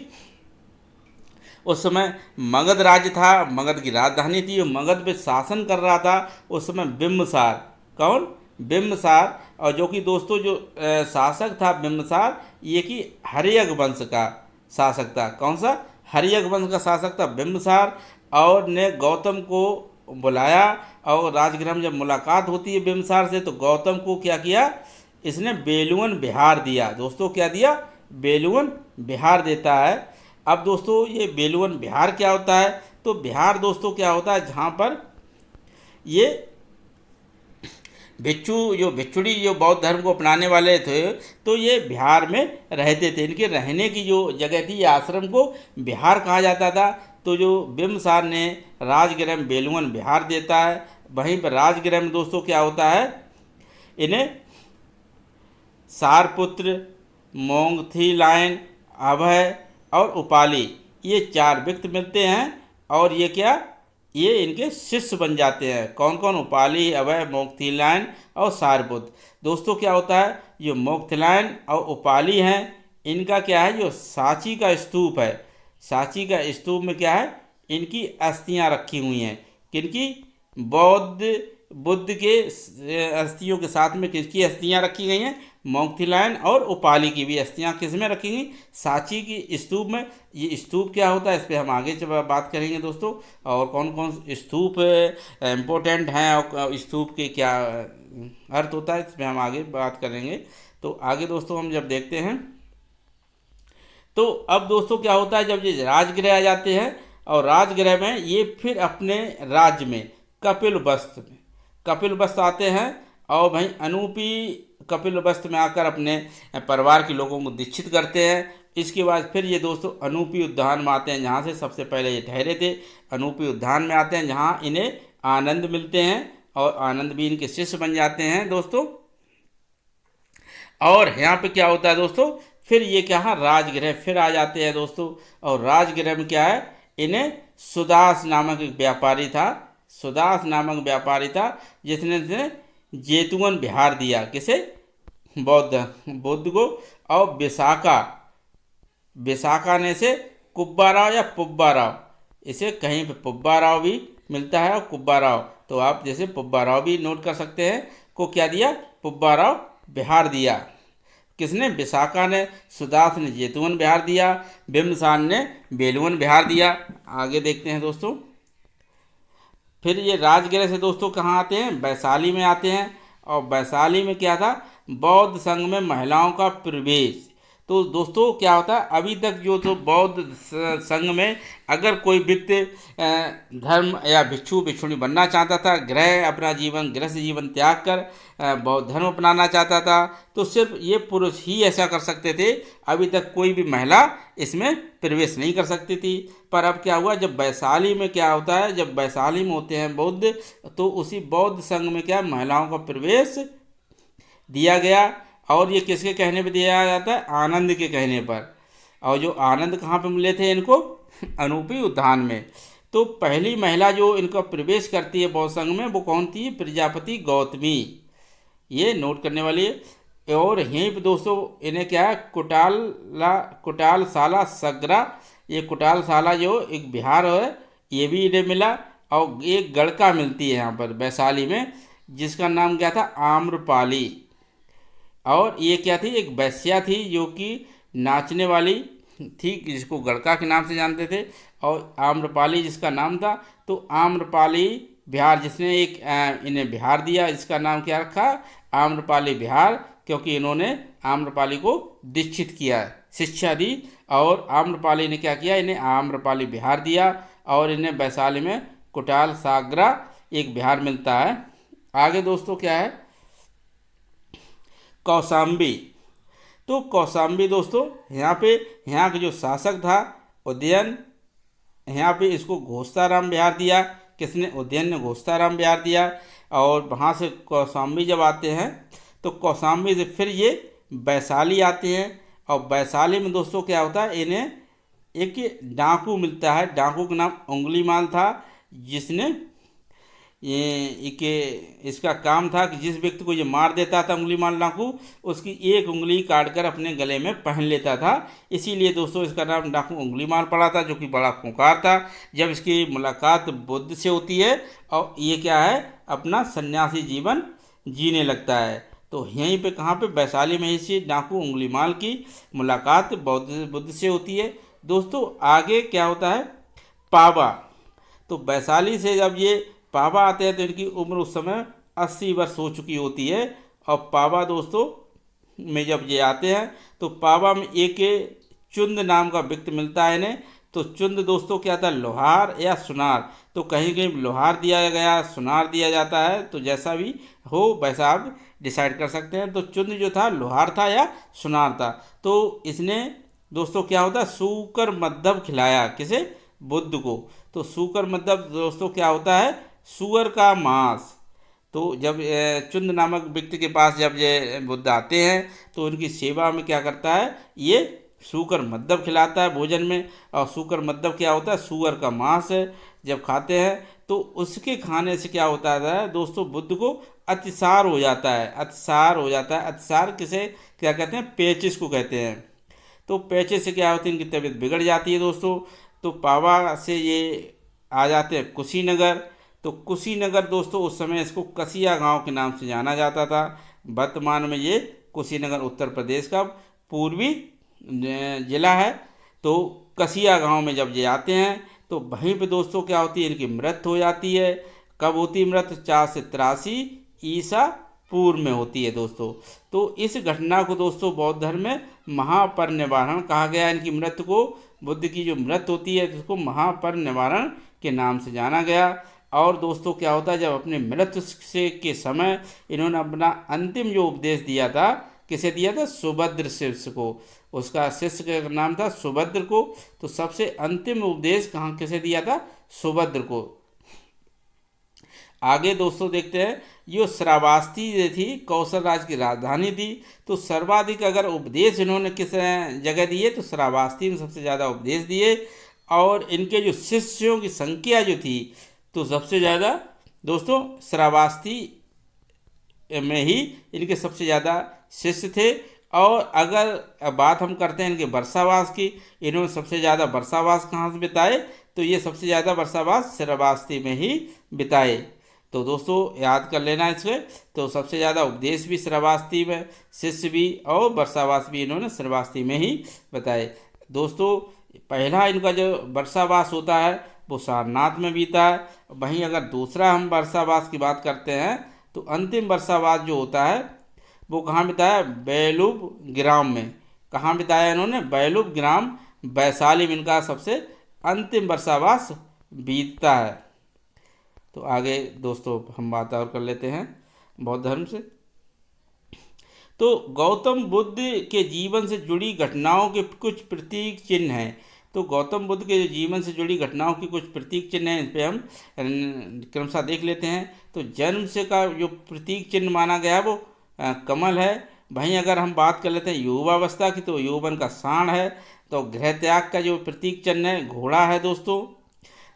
उस समय मगध राज्य था, मगध की राजधानी थी, मगध पे शासन कर रहा था उस समय बिम्बसार। कौन? बिम्बसार। और जो कि दोस्तों जो शासक था बिम्बसार, ये कि हर्यक वंश का शासक था। कौन सा? हर्यक वंश का शासक था बिम्बसार। और ने गौतम को बुलाया, और राजगृह में जब मुलाकात होती है बिम्बसार से, तो गौतम को क्या किया? इसने बेलुवन बिहार दिया। दोस्तों क्या दिया? बेलुवन बिहार देता है। अब दोस्तों ये बेलुवन बिहार क्या होता है? तो बिहार दोस्तों क्या होता है, जहाँ पर ये भिक्षुड़ी जो बौद्ध धर्म को अपनाने वाले थे, तो ये बिहार में रहते थे। इनके रहने की जो जगह थी, ये आश्रम को बिहार कहा जाता था। तो जो बिम्बसार ने राजगृह में बेलुवन बिहार देता है, वहीं पर राजगृह में दोस्तों क्या होता है, इन्हें सारपुत्र, मोंगथीलायन, अभय और उपाली, ये 4 व्यक्ति मिलते हैं। और ये क्या? ये इनके शिष्य बन जाते हैं। कौन कौन? उपाली, अभय, मोंगथीलायन और सारपुत्र। दोस्तों क्या होता है, जो मोंगथीलायन और उपाली हैं, इनका क्या है, जो सांची का स्तूप है, सांची का स्तूप में क्या है, इनकी अस्थियां रखी हुई हैं। किनकी? बुद्ध के अस्थियों के साथ में किसकी अस्थियां रखी गई हैं? मोंगथीलायन और उपाली की भी अस्थियां किस में रखी गई? सांची की स्तूप में। ये स्तूप क्या होता है, इस पर हम आगे जब बात करेंगे दोस्तों। और कौन कौन स्तूप इम्पोर्टेंट हैं और स्तूप के क्या अर्थ होता है, इस पर हम आगे बात करेंगे। तो आगे दोस्तों हम जब देखते हैं, तो अब दोस्तों क्या होता है, जब ये राजगृह आ जाते हैं, और राजगृह में ये फिर अपने राज्य में कपिलवस्तु आते हैं। और भाई अनूपी कपिलवस्तु में आकर अपने परिवार के लोगों को दीक्षित करते हैं। इसके बाद फिर ये दोस्तों अनूपी उद्यान में आते हैं, जहाँ से सबसे पहले ये ठहरे थे। अनूपी उद्यान में आते हैं, जहाँ इन्हें आनंद मिलते हैं, और आनंद भी इनके शिष्य बन जाते हैं दोस्तों। और यहाँ पे क्या होता है दोस्तों, फिर ये क्या है, राजगृह फिर आ जाते हैं दोस्तों। और राजगृह में क्या है, इन्हें सुदास नामक एक व्यापारी था, सुदास नामक व्यापारी था, जिसने जेतुवन बिहार दिया। किसे? बुद्ध को। और विशाखा ने से कुब्बा राव या पुब्बा राव, इसे कहीं पे पुब्बा राव भी मिलता है और कुब्बा राव, तो आप जैसे पुब्बा राव भी नोट कर सकते हैं, को क्या दिया? पुब्बा राव बिहार दिया। किसने? विशाखा ने। सुदास ने जेतुवन बिहार दिया। बिम्बसार ने बेलुवन बिहार दिया। आगे देखते हैं दोस्तों। फिर ये राजगृह से दोस्तों कहाँ आते हैं? वैशाली में आते हैं। और वैशाली में क्या था? बौद्ध संघ में महिलाओं का प्रवेश। तो दोस्तों क्या होता है, अभी तक जो तो बौद्ध संघ में अगर कोई व्यक्ति धर्म या भिक्षुणी बनना चाहता था, अपना जीवन गृहस्थ जीवन त्याग कर बौद्ध धर्म अपनाना चाहता था, तो सिर्फ ये पुरुष ही ऐसा कर सकते थे। अभी तक कोई भी महिला इसमें प्रवेश नहीं कर सकती थी। पर अब क्या हुआ, जब वैशाली में क्या होता है, जब वैशाली में होते हैं बौद्ध, तो उसी बौद्ध संघ में क्या महिलाओं का प्रवेश दिया गया। और ये किसके कहने पर दिया जाता है? आनंद के कहने पर। और जो आनंद कहाँ पे मिले थे इनको? अनूपी उद्यान में। तो पहली महिला जो इनका प्रवेश करती है बौद्ध संघ में, वो कौन थी? प्रजापति गौतमी। ये नोट करने वाली है। और यहीं पे दोस्तों इन्हें क्या है, कुटालशाला सगरा, ये कुटालशाला जो एक बिहार है, ये भी इन्हें मिला। और एक गड़का मिलती है यहाँ पर वैशाली में, जिसका नाम क्या था? आम्रपाली। और ये क्या थी? एक वैश्या थी, जो कि नाचने वाली थी, जिसको गड़का के नाम से जानते थे। और आम्रपाली जिसका नाम था। तो आम्रपाली बिहार, जिसने एक इन्हें बिहार दिया, इसका नाम क्या रखा? आम्रपाली बिहार, क्योंकि इन्होंने आम्रपाली को दीक्षित किया, शिक्षा दी। और आम्रपाली ने क्या किया? इन्हें आम्रपाली बिहार दिया। और इन्हें वैशाली में कुटाल सागरा एक बिहार मिलता है। आगे दोस्तों क्या है? कौशाम्बी। तो कौशाम्बी दोस्तों यहाँ का जो शासक था उदयन, यहाँ पे इसको घोषाराम बिहार दिया। किसने? उदयन ने घोषाराम बिहार दिया। और वहाँ से कौशाम्बी जब आते हैं, तो कौशाम्बी से फिर ये वैशाली आते हैं। और वैशाली में दोस्तों क्या होता है, इन्हें एक डाकू मिलता है। डाकू का नाम उंगलीमाल था, जिसने ये के इसका काम था कि जिस व्यक्ति को ये मार देता था उंगलीमाल डाकू, उसकी एक उंगली काट कर अपने गले में पहन लेता था। इसीलिए दोस्तों इसका नाम डाकू उंगलीमाल पड़ा था, जो कि बड़ा खूंखार था। जब इसकी मुलाकात बुद्ध से होती है और ये क्या है, अपना सन्यासी जीवन जीने लगता है। तो यहीं पे कहाँ पे, वैशाली में इसी डाकू उंगलीमाल की मुलाकात बुद्ध से होती है। दोस्तों आगे क्या होता है, पावा। तो वैशाली से जब ये पावा आते हैं तो इनकी उम्र उस समय 80 वर्ष हो चुकी होती है। और पावा दोस्तों में जब ये आते हैं तो पावा में एक चुंद नाम का व्यक्ति मिलता है इन्हें। तो चुंद दोस्तों क्या था, लोहार या सुनार। तो कहीं कहीं लोहार दिया गया, सुनार दिया जाता है, तो जैसा भी हो वैसा आप डिसाइड कर सकते हैं। तो चुंद जो था लोहार था या सुनार था। तो इसने दोस्तों क्या होता है, सूकर मद्दब खिलाया, किसे, बुद्ध को। तो सूकर मद्दब दोस्तों क्या होता है, सूअर का मांस। तो जब चुंद नामक व्यक्ति के पास जब ये बुद्ध आते हैं तो उनकी सेवा में क्या करता है, ये सूकर मद्दब खिलाता है भोजन में। और सूकर मद्दब क्या होता है, सूअर का मांस है। जब खाते हैं तो उसके खाने से क्या होता है दोस्तों, बुद्ध को अतिसार हो जाता है, अतिसार हो जाता है। अतिसार किसे क्या कहते हैं, पेचिस को कहते हैं। तो पेचिस से क्या होती है, इनकी तबीयत बिगड़ जाती है दोस्तों। तो पावा से ये आ जाते हैं कुशीनगर। तो कुशीनगर दोस्तों उस समय इसको कसिया गांव के नाम से जाना जाता था। वर्तमान में ये कुशीनगर उत्तर प्रदेश का पूर्वी जिला है। तो कसिया गांव में जब ये आते हैं तो वहीं पे दोस्तों क्या होती है, इनकी मृत्यु हो जाती है। कब होती है मृत्यु, 483 ईसा पूर्व में होती है दोस्तों। तो इस घटना को दोस्तों बौद्ध धर्म में महापरिनिर्वाण कहा गया। इनकी मृत्यु को, बुद्ध की जो मृत्यु होती है उसको महापरिनिर्वाण के नाम से जाना गया। और दोस्तों क्या होता है, जब अपने मृत्यु से के समय इन्होंने अपना अंतिम जो उपदेश दिया था, किसे दिया था, सुभद्र शिष्य को। उसका शिष्य का नाम था सुभद्र को। तो सबसे अंतिम उपदेश कहाँ किसे दिया था, सुभद्र को। आगे दोस्तों देखते हैं, यो श्रावस्ती जो थी कौशल राज की राजधानी थी। तो सर्वाधिक अगर उपदेश इन्होंने किस जगह दिए, तो श्रावस्ती में सबसे ज़्यादा उपदेश दिए। और इनके जो शिष्यों की संख्या जो थी, तो सबसे ज़्यादा दोस्तों श्रावस्ती में ही इनके सबसे ज़्यादा शिष्य थे। और अगर बात हम करते हैं इनके वर्षावास की, इन्होंने सबसे ज़्यादा वर्षावास कहाँ से बिताए, तो ये सबसे ज़्यादा वर्षावास श्रावस्ती में ही बिताए। तो दोस्तों याद कर लेना इसके। तो सबसे ज़्यादा उपदेश भी श्रावस्ती में, शिष्य भी और वर्षावास भी इन्होंने श्रावस्ती में ही बताए। दोस्तों पहला इनका जो वर्षावास होता है वो सारनाथ में बीता है। वहीं अगर दूसरा हम वर्षावास की बात करते हैं तो अंतिम वर्षावास जो होता है वो कहाँ बिताया, बेलूब ग्राम में। कहाँ बिताया इन्होंने, बेलूब ग्राम, वैशाली में इनका सबसे अंतिम वर्षावास बीतता है। तो आगे दोस्तों हम बात और कर लेते हैं बौद्ध धर्म से। तो गौतम बुद्ध के जीवन से जुड़ी घटनाओं के कुछ प्रतीक चिन्ह हैं। तो गौतम बुद्ध के जीवन से जुड़ी घटनाओं की कुछ प्रतीक चिन्ह हैं, इस पर हम क्रमशः देख लेते हैं। तो जन्म से का जो प्रतीक चिन्ह माना गया वो कमल है। वहीं अगर हम बात कर लेते हैं युवावस्था की, तो यौवन का सांड है। तो गृह त्याग का जो प्रतीक चिन्ह है घोड़ा है दोस्तों।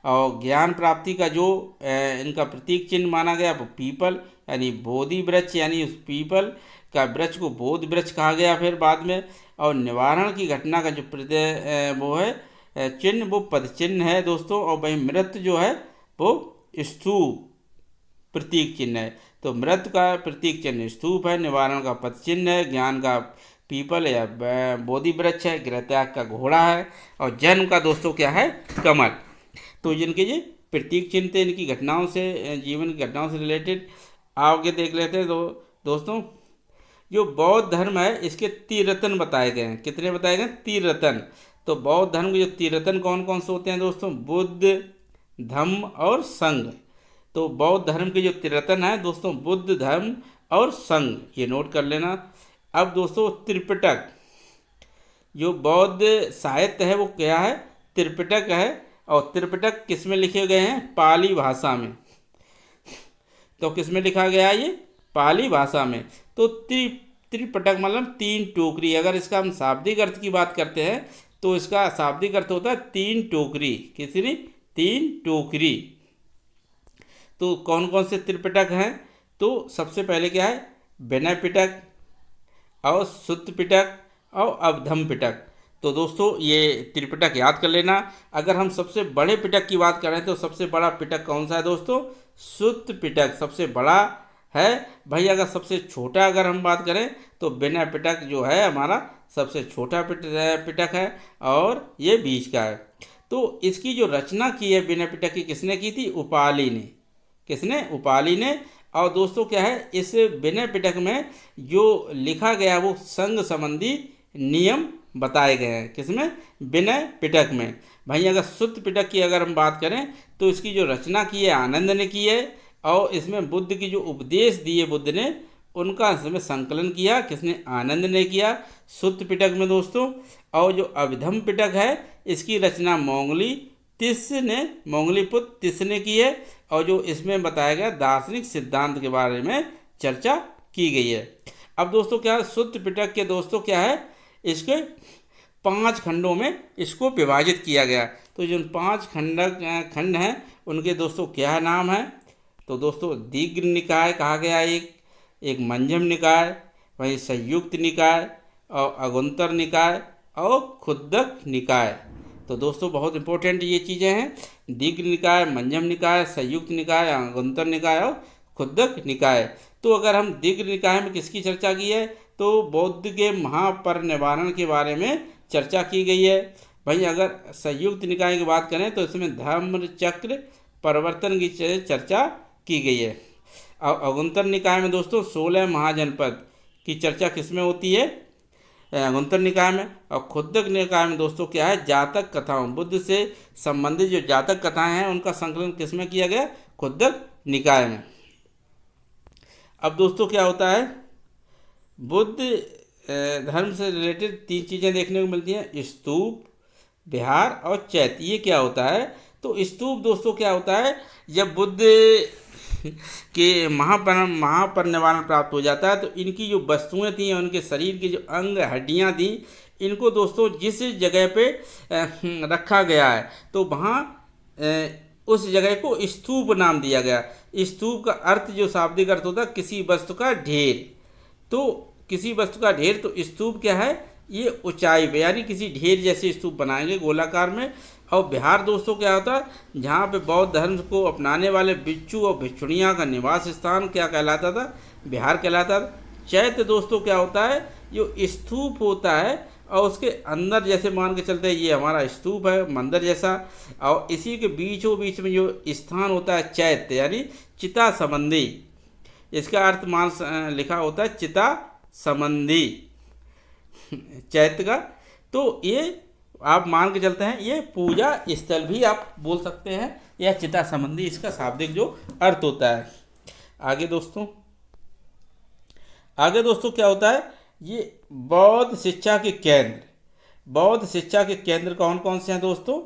और ज्ञान प्राप्ति का जो इनका प्रतीक चिन्ह माना गया वो पीपल, यानी बोधि वृक्ष, यानी उस पीपल का वृक्ष को बोध वृक्ष कहा गया फिर बाद में। और निवारण की घटना का जो वो है चिन्ह, वो पद चिन्ह है दोस्तों। और वही मृत्यु जो है वो स्तूप प्रतीक चिन्ह है। तो मृत्यु का प्रतीक चिन्ह स्तूप है, निवारण का पद चिन्ह है, ज्ञान का पीपल या बोधि वृक्ष है, गृह त्याग का घोड़ा है, और जन्म का दोस्तों क्या है, कमल। तो जिनके ये प्रतीक चिन्ह थे इनकी घटनाओं से, जीवन की घटनाओं से रिलेटेड। आगे देख लेते हैं। तो दोस्तों जो बौद्ध धर्म है इसके तीरतन बताए गए हैं। कितने बताए गए, तीरतन। तो बौद्ध धर्म के जो तीरतन कौन कौन से होते हैं दोस्तों, बुद्ध, धम्म और संघ। तो बौद्ध धर्म के जो तीरतन है दोस्तों, बुद्ध, धर्म और संघ, ये नोट कर लेना। अब दोस्तों त्रिपिटक, जो बौद्ध साहित्य है वो क्या है, त्रिपिटक है। और त्रिपिटक किस में लिखे गए हैं, पाली भाषा में। तो किस में लिखा गया है ये, पाली भाषा में। तो त्रिपिटक मतलब तीन टोकरी। अगर इसका हम शाब्दिक अर्थ की बात करते हैं तो इसका शाब्दिक अर्थ होता है तीन टोकरी। कितनी, तीन टोकरी। तो कौन कौन से त्रिपिटक हैं? तो सबसे पहले क्या है, विनय पिटक और सुत्त पिटक और अवधम पिटक। तो दोस्तों ये त्रिपिटक याद कर लेना। अगर हम सबसे बड़े पिटक की बात करें तो सबसे बड़ा पिटक कौन सा है दोस्तों? सुत्त पिटक सबसे बड़ा है भाई। अगर सबसे छोटा अगर हम बात करें तो विनय पिटक जो है हमारा सबसे छोटा पिटक है और ये बीच का है। तो इसकी जो रचना की है विनय पिटक की, किसने की थी? उपाली ने। किसने? उपाली ने। और दोस्तों क्या है, इस विनय पिटक में जो लिखा गया वो संघ संबंधी नियम बताए गए हैं। किसमें? विनय पिटक में। भाई अगर सुत्त पिटक की अगर हम बात करें तो इसकी जो रचना की है आनंद ने की है और इसमें बुद्ध की जो उपदेश दिए बुद्ध ने उनका इसमें संकलन किया। किसने? आनंद ने किया सुत्त पिटक में दोस्तों। और जो अवधम पिटक है इसकी रचना मोंगली तिस्य ने, मोंगली पुत्र तिस्य ने की है और जो इसमें बताया गया दार्शनिक सिद्धांत के बारे में चर्चा की गई है। अब दोस्तों क्या है, सुत्त पिटक के दोस्तों क्या है, इसके 5 खंडों में इसको विभाजित किया गया। तो जो 5 खंड हैं उनके दोस्तों क्या नाम है? तो दोस्तों दीर्घ निकाय कहा गया एक मंजम निकाय, वहीं संयुक्त निकाय और अगुंतर निकाय और खुद्दक निकाय। तो दोस्तों बहुत इंपॉर्टेंट ये चीज़ें हैं, दीर्घ निकाय, मंजम निकाय, संयुक्त निकाय, अगुंतर निकाय और खुद्दक निकाय। तो अगर हम दीर्घ निकाय में किसकी चर्चा की है तो बौद्ध के महापरिनिर्वाण के बारे में चर्चा की गई है। भाई अगर संयुक्त निकाय की बात करें तो इसमें धर्म चक्र परिवर्तन की चर्चा की गई है। और अगुंतर निकाय में दोस्तों 16 महाजनपद की चर्चा किसमें होती है? अगुंतर निकाय में। और खुद्दक निकाय में दोस्तों क्या है, जातक कथाओं, बुद्ध से संबंधित जो जातक कथाएं हैं उनका संकलन किसमें किया गया? खुद्दक निकाय में। अब दोस्तों क्या होता है, बुद्ध धर्म से रिलेटेड 3 चीज़ें देखने को मिलती हैं, स्तूप, विहार और चैत्य। ये क्या होता है? तो स्तूप दोस्तों क्या होता है, जब बुद्ध के महापरिनिर्वाण प्राप्त हो जाता है तो इनकी जो वस्तुएं थी, उनके शरीर के जो अंग हड्डियां थी, इनको दोस्तों जिस जगह पे रखा गया है तो वहाँ उस जगह को स्तूप नाम दिया गया। स्तूप का अर्थ जो शाब्दिक अर्थ होता है किसी वस्तु का ढेर। तो किसी वस्तु का ढेर, तो स्तूप क्या है, ये ऊंचाई पे यानी किसी ढेर जैसे स्तूप बनाएंगे गोलाकार में। और विहार दोस्तों क्या होता है, जहाँ पे बौद्ध धर्म को अपनाने वाले भिक्षु और भिक्षुणियाँ का निवास स्थान क्या कहलाता था? विहार कहलाता था। चैत्य दोस्तों क्या होता है, जो स्तूप होता है और उसके अंदर जैसे मान के चलते हैं ये हमारा स्तूप है मंदिर जैसा, और इसी के बीचों बीच में जो स्थान होता है चैत्य यानी चिता संबंधी। इसका अर्थ मान लिखा होता है चिता संबंधी चैत्य का। तो ये आप मान के चलते हैं ये पूजा स्थल भी आप बोल सकते हैं या चिता संबंधी इसका शाब्दिक जो अर्थ होता है। आगे दोस्तों क्या होता है, ये बौद्ध शिक्षा के केंद्र। बौद्ध शिक्षा के केंद्र कौन कौन से हैं दोस्तों?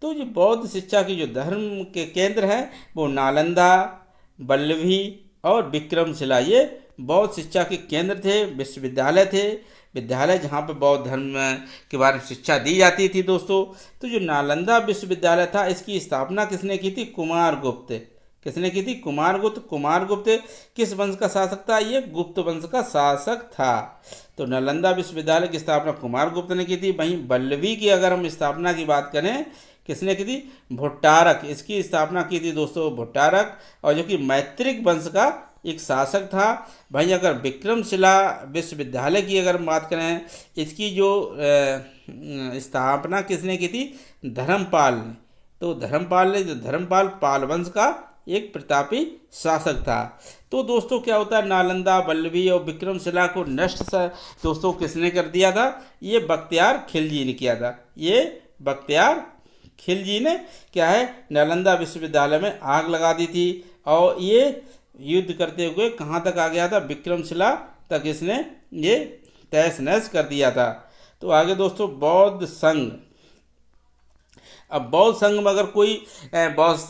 तो जो बौद्ध शिक्षा की जो धर्म के केंद्र हैं वो नालंदा, वल्लभी और विक्रमशिला, ये बौद्ध शिक्षा के केंद्र थे, विश्वविद्यालय थे, विद्यालय जहाँ पे बौद्ध धर्म के बारे में शिक्षा दी जाती थी दोस्तों। तो जो नालंदा विश्वविद्यालय था इसकी स्थापना किसने की थी? कुमारगुप्त। किसने की थी? कुमारगुप्त। कुमारगुप्त किस वंश का शासक था? ये गुप्त वंश का शासक था। तो नालंदा विश्वविद्यालय की स्थापना कुमारगुप्त ने की थी। वहीं वल्लभी की अगर हम स्थापना की बात करें किसने की थी? भुट्टारक। इसकी स्थापना की थी दोस्तों भुट्टारक, और जो कि मैत्रिक वंश का एक शासक था। भाई अगर विक्रमशिला विश्वविद्यालय की अगर हम बात करें इसकी जो स्थापना किसने की थी? धर्मपाल ने। तो धर्मपाल पाल वंश का एक प्रतापी शासक था। तो दोस्तों क्या होता है, नालंदा, वल्लभी और विक्रमशिला को नष्ट दोस्तों किसने कर दिया था? ये बख्तियार खिलजी ने किया था। ये बख्तियार खिलजी ने क्या है, नालंदा विश्वविद्यालय में आग लगा दी थी और ये युद्ध करते हुए कहाँ तक आ गया था? विक्रमशिला तक इसने ये तहस नहस कर दिया था। तो आगे दोस्तों बौद्ध संघ। अब बौद्ध संघ में अगर कोई बौद्ध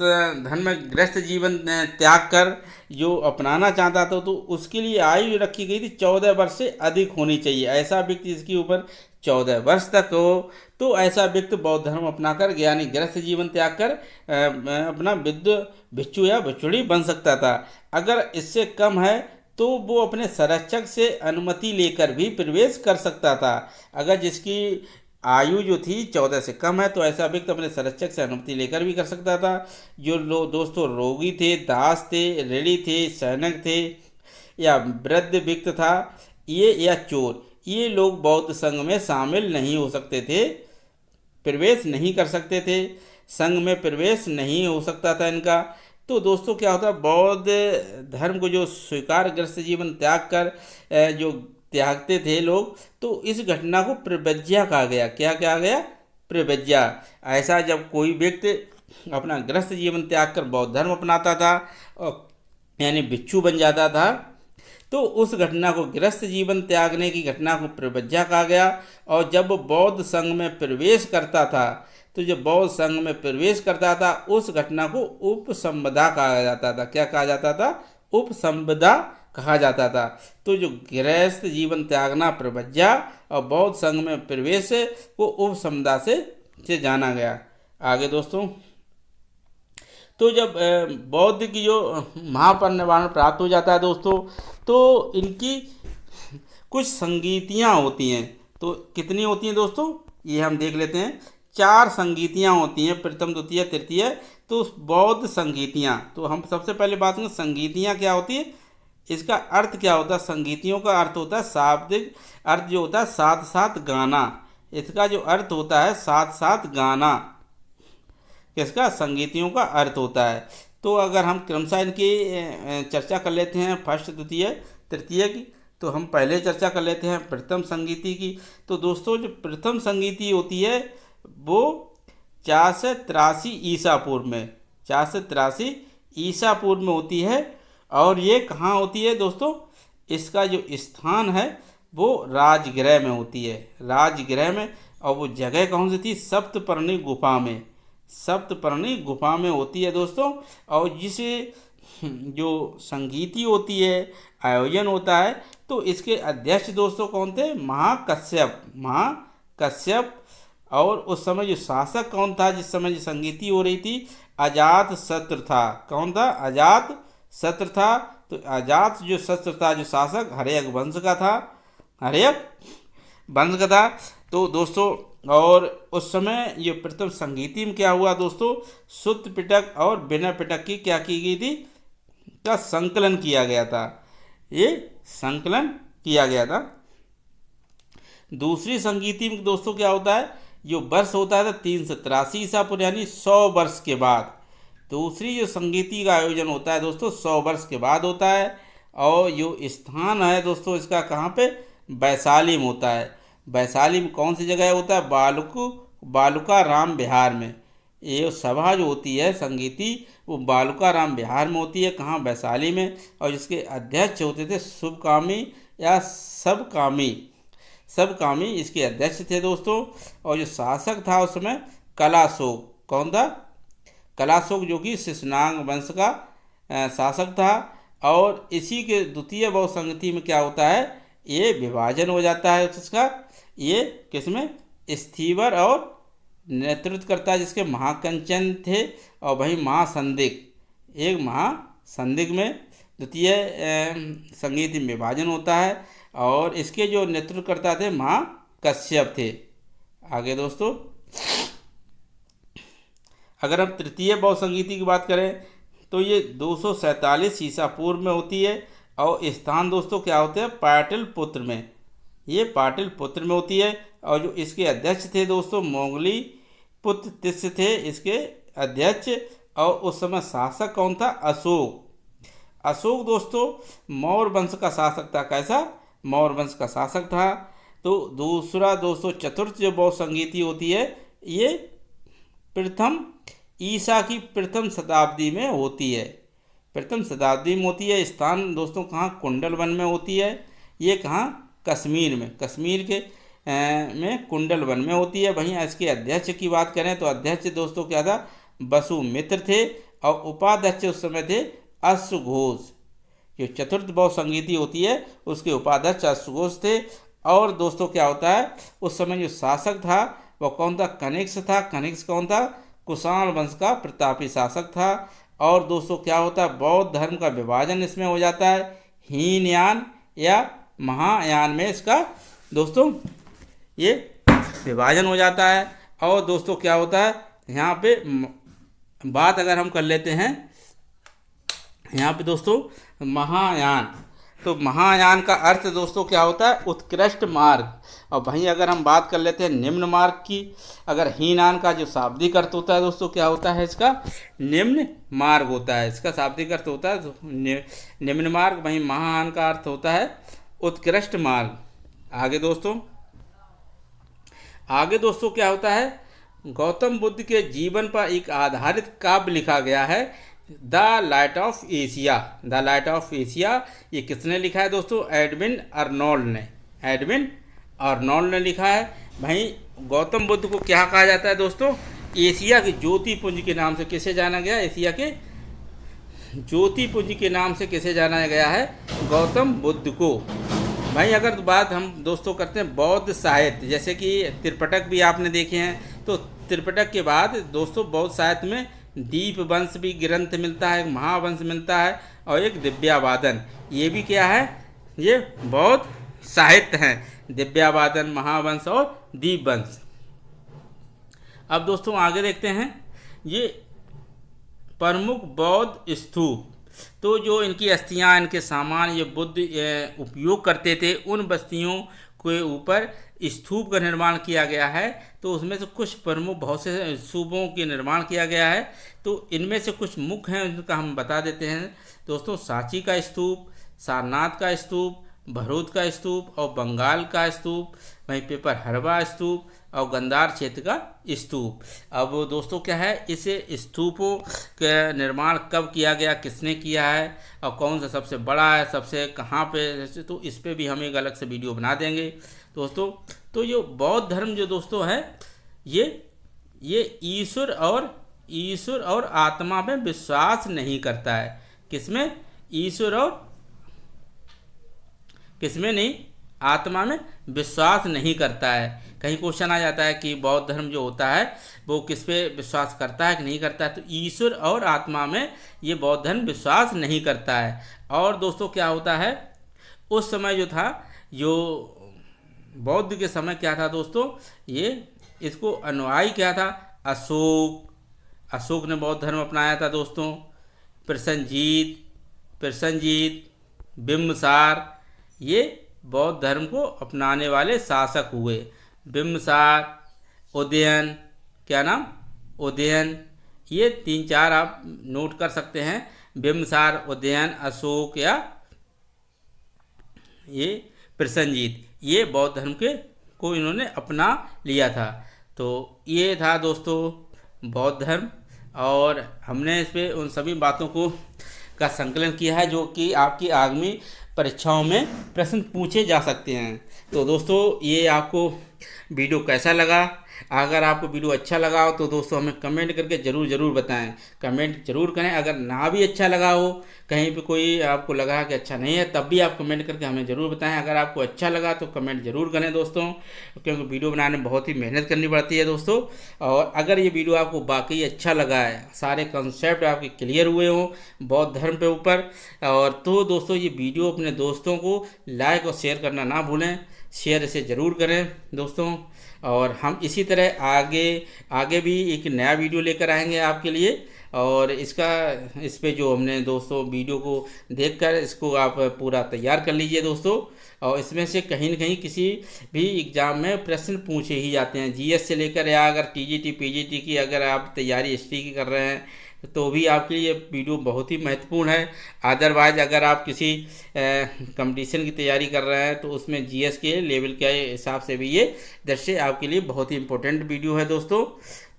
धर्म में गृहस्थ जीवन त्याग कर जो अपनाना चाहता था तो उसके लिए आयु रखी गई थी 14 वर्ष से अधिक होनी चाहिए। ऐसा व्यक्ति जिसकी ऊपर 14 वर्ष तक हो तो ऐसा व्यक्ति बौद्ध धर्म अपनाकर यानी गृहस्थ जीवन त्याग कर अपना भिक्षु या भिक्षुणी बन सकता था। अगर इससे कम है तो वो अपने संरक्षक से अनुमति लेकर भी प्रवेश कर सकता था। अगर जिसकी आयु जो थी 14 से कम है तो ऐसा व्यक्ति अपने संरक्षक से अनुमति लेकर भी कर सकता था। जो लोग दोस्तों रोगी थे, दास थे, ऋणी थे, सैनिक थे या वृद्ध व्यक्ति था ये या चोर, ये लोग बौद्ध संघ में शामिल नहीं हो सकते थे, प्रवेश नहीं कर सकते थे, संघ में प्रवेश नहीं हो सकता था इनका। तो दोस्तों क्या होता है, बौद्ध धर्म को जो स्वीकार गृहस्थ जीवन त्याग कर जो त्यागते थे लोग, तो इस घटना को प्रव्रज्या कहा गया। क्या कहा गया? प्रव्रज्या। ऐसा जब कोई व्यक्ति अपना गृहस्थ जीवन त्याग कर बौद्ध धर्म अपनाता था यानी भिक्षु बन जाता था तो उस घटना को गृहस्थ जीवन त्यागने की घटना को प्रव्रज्या कहा गया। और जब वो बौद्ध संघ में प्रवेश करता था तो जब बौद्ध संघ में प्रवेश करता था उस घटना को उपसंपदा कहा जाता था। क्या कहा जाता था? उपसंपदा कहा जाता था। तो जो गृहस्थ जीवन त्यागना प्रव्रज्या और बौद्ध संघ में प्रवेश को उपसंपदा से जाना गया। आगे दोस्तों, तो जब बौद्ध की जो महापरिनिर्वाण प्राप्त हो जाता है दोस्तों, तो इनकी कुछ संगीतियाँ होती हैं। तो कितनी होती हैं दोस्तों? ये हम देख लेते हैं। 4 संगीतियाँ होती हैं, प्रथम, द्वितीय, तृतीय। तो बौद्ध संगीतियाँ, तो हम सबसे पहले बात करें संगीतियाँ क्या होती है, इसका अर्थ क्या होता है। संगीतियों का अर्थ होता है शाब्दिक अर्थ जो होता है साथ साथ गाना। इसका जो अर्थ होता है साथ साथ गाना, किसका? संगीतियों का अर्थ होता है। तो अगर हम क्रमशः इनकी चर्चा कर लेते हैं फर्स्ट, द्वितीय, तृतीय की, तो हम पहले चर्चा कर लेते हैं प्रथम संगीति की। तो दोस्तों जो प्रथम संगीति होती है वो 483 ईसा पूर्व में, 483 ईसा पूर्व में होती है। और ये कहाँ होती है दोस्तों? इसका जो स्थान है वो राजगृह में होती है, राजगृह में। और वो जगह कौन सी थी? सप्तपर्णी गुफा में, सप्तपर्णी गुफा में होती है दोस्तों। और जिसे जो संगीति होती है, आयोजन होता है, तो इसके अध्यक्ष दोस्तों कौन थे? महाकश्यप, महाकश्यप। और उस समय जो शासक कौन था जिस समय जो संगीति हो रही थी? अजातशत्रु था। कौन था? अजातशत्रु था। तो अजात जो शत्रु था, जो शासक हर्यक वंश का था, हर्यक वंश का था। तो दोस्तों और उस समय ये प्रथम संगीति में क्या हुआ दोस्तों? शुद्ध पिटक और विनय पिटक की क्या की गई थी? का संकलन किया गया था, ये संकलन किया गया था। दूसरी संगीति में दोस्तों क्या होता है? जो वर्ष होता है 383 ईसा पूर्व यानी 100 वर्ष के बाद। दूसरी जो संगीति का आयोजन होता है दोस्तों 100 वर्ष के बाद होता है। और जो स्थान है दोस्तों इसका कहाँ पे? वैशाली में होता है। वैशाली में कौन सी जगह होता है? बालुका राम विहार में। ये सभा जो होती है संगीति वो बालुका राम विहार में होती है। कहाँ? वैशाली में। और जिसके अध्यक्ष होते थे शुभकामी या सबकामी इसके अध्यक्ष थे दोस्तों। और जो शासक था उस समय कलाशोक। कौन था? कलाशोक, जो कि शिशुनाग वंश का शासक था। और इसी के द्वितीय बौद्ध संगीति में क्या होता है? ये विभाजन हो जाता है इसका। ये किसमें? स्थीवर और नेतृत्व करता है जिसके महाकंचन थे और वही महासंदिग्ध, एक महासंदिग्ध में द्वितीय संगीति में विभाजन होता है। और इसके जो नेतृत्व करता थे महाकश्यप थे। आगे दोस्तों अगर हम तृतीय बौद्ध संगीति की बात करें तो ये 247 ईसा पूर्व में होती है। और स्थान दोस्तों क्या होते हैं? पाटलिपुत्र में, ये पाटलिपुत्र में होती है। और जो इसके अध्यक्ष थे दोस्तों मोंगली पुत्र तिस्य थे इसके अध्यक्ष। और उस समय शासक कौन था? अशोक दोस्तों मौर्य वंश का शासक था। कैसा? मौर्य वंश का शासक था। तो दूसरा दोस्तों चतुर्थ जो बौद्ध संगीति होती है ये प्रथम ईसा की प्रथम शताब्दी में होती है, प्रथम शताब्दी में होती है। स्थान दोस्तों कहाँ? कुंडल वन में होती है। ये कहाँ? कश्मीर में, कश्मीर के में कुंडल वन में होती है। वहीं इसके अध्यक्ष की बात करें तो अध्यक्ष दोस्तों क्या था? वसुमित्र थे। और उपाध्यक्ष उस समय थे अश्वघोष। जो चतुर्थ बौद्ध संगीति होती है उसके उपाध्यक्ष अश्वघोष थे। और दोस्तों क्या होता है, उस समय जो शासक था वो कौन था, कनिष्क था। कनिष्क कौन था, कुषाण वंश का प्रतापी शासक था। और दोस्तों क्या होता है, बौद्ध धर्म का विभाजन इसमें हो जाता है, हीनयान या महायान में इसका दोस्तों ये विभाजन हो जाता है। और दोस्तों क्या होता है, यहाँ पे बात अगर हम कर लेते हैं यहाँ पे दोस्तों महायान, तो महायान का अर्थ दोस्तों क्या होता है, उत्कृष्ट मार्ग। और वहीं अगर हम बात कर लेते हैं निम्न मार्ग की, अगर हीनान का जो शाब्दिक अर्थ होता है दोस्तों क्या होता है, इसका निम्न मार्ग होता है, इसका शाब्दिक अर्थ होता है निम्न मार्ग। वहीं महायान का अर्थ होता है उत्कृष्ट मार्ग। आगे दोस्तों क्या होता है, गौतम बुद्ध के जीवन पर एक आधारित काव्य लिखा गया है, the light of Asia. The light of Asia ये किसने लिखा है दोस्तों, एडविन अर्नोल्ड ने लिखा है। भाई गौतम बुद्ध को क्या कहा जाता है दोस्तों, एशिया के ज्योतिपुंज के नाम से किसे जाना गया, एशिया के ज्योतिपुंज के नाम से किसे जाना गया है, गौतम बुद्ध को। भाई अगर बात हम दोस्तों करते हैं बौद्ध साहित्य, जैसे कि त्रिपिटक भी आपने देखे हैं, तो त्रिपिटक के बाद दोस्तों बौद्ध साहित्य में दीप वंश भी ग्रंथ मिलता है, महावंश मिलता है, और एक दिव्यावादन, ये भी क्या है, ये बौद्ध साहित्य हैं, दिव्यावादन, महावंश और दीप वंश। अब दोस्तों आगे देखते हैं, ये प्रमुख बौद्ध स्तूप, तो जो इनकी अस्थियाँ, इनके सामान ये बुद्ध उपयोग करते थे, उन बस्तियों के ऊपर स्तूप का निर्माण किया गया है। तो उसमें से कुछ प्रमुख बहुत से स्तूपों के निर्माण किया गया है, तो इनमें से कुछ मुख्य हैं, उनका हम बता देते हैं दोस्तों। सांची का स्तूप, सारनाथ का स्तूप, भरूच का स्तूप और बंगाल का स्तूप, वहीं पेपर हरवा स्तूप और गंधार क्षेत्र का स्तूप। अब दोस्तों क्या है, इस स्तूपों का निर्माण कब किया गया, किसने किया है और कौन सा सबसे बड़ा है, सबसे कहाँ पे, तो इस पे भी हम एक अलग से वीडियो बना देंगे दोस्तों। तो ये बौद्ध धर्म जो दोस्तों है, ये ईश्वर और आत्मा में विश्वास नहीं करता है। किसमें, ईश्वर और किसमें नहीं, आत्मा में विश्वास नहीं करता है। कहीं क्वेश्चन आ जाता है कि बौद्ध धर्म जो होता है वो किस पे विश्वास करता है कि नहीं करता है, तो ईश्वर और आत्मा में ये बौद्ध धर्म विश्वास नहीं करता है। और दोस्तों क्या होता है, उस समय जो था, जो बौद्ध के समय क्या था दोस्तों, ये इसको अनुयायी क्या था, अशोक ने बौद्ध धर्म अपनाया था दोस्तों। प्रसन्नजीत, बिम्बसार, ये बौद्ध धर्म को अपनाने वाले शासक हुए। बिम्बसार, उदयन, क्या नाम, उदयन, ये 3-4 आप नोट कर सकते हैं। बिम्बसार, उदयन, अशोक या ये प्रसन्नजीत, ये बौद्ध धर्म को इन्होंने अपना लिया था। तो ये था दोस्तों बौद्ध धर्म, और हमने इस पे उन सभी बातों का संकलन किया है जो कि आपकी आगामी परीक्षाओं में प्रश्न पूछे जा सकते हैं। तो दोस्तों ये आपको वीडियो कैसा लगा, अगर आपको वीडियो अच्छा लगा हो तो दोस्तों हमें कमेंट करके ज़रूर बताएं, कमेंट जरूर करें। अगर ना भी अच्छा लगा हो, कहीं पे कोई आपको लगा कि अच्छा नहीं है, तब भी आप कमेंट करके हमें ज़रूर बताएं। अगर आपको अच्छा लगा तो कमेंट ज़रूर करें दोस्तों, क्योंकि वीडियो बनाने में बहुत ही मेहनत करनी पड़ती है दोस्तों। और अगर ये वीडियो आपको वाकई अच्छा लगा है, सारे कंसेप्ट आपके क्लियर हुए हों बौद्ध धर्म के ऊपर, और तो दोस्तों ये वीडियो अपने दोस्तों को लाइक और शेयर करना ना भूलें, शेयर इसे ज़रूर करें दोस्तों। और हम इसी तरह आगे भी एक नया वीडियो लेकर आएंगे आपके लिए, और इस पे जो हमने दोस्तों वीडियो को देखकर इसको आप पूरा तैयार कर लीजिए दोस्तों। और इसमें से कहीं न कहीं किसी भी एग्ज़ाम में प्रश्न पूछे ही जाते हैं, जीएस से लेकर, या अगर टीजीटी पीजीटी की अगर आप तैयारी हिस्ट्री की कर रहे हैं तो भी आपके लिए वीडियो बहुत ही महत्वपूर्ण है। अदरवाइज अगर आप किसी कंपटीशन की तैयारी कर रहे हैं तो उसमें जीएस के लेवल के हिसाब से भी ये दृश्य आपके लिए बहुत ही इम्पोर्टेंट वीडियो है दोस्तों।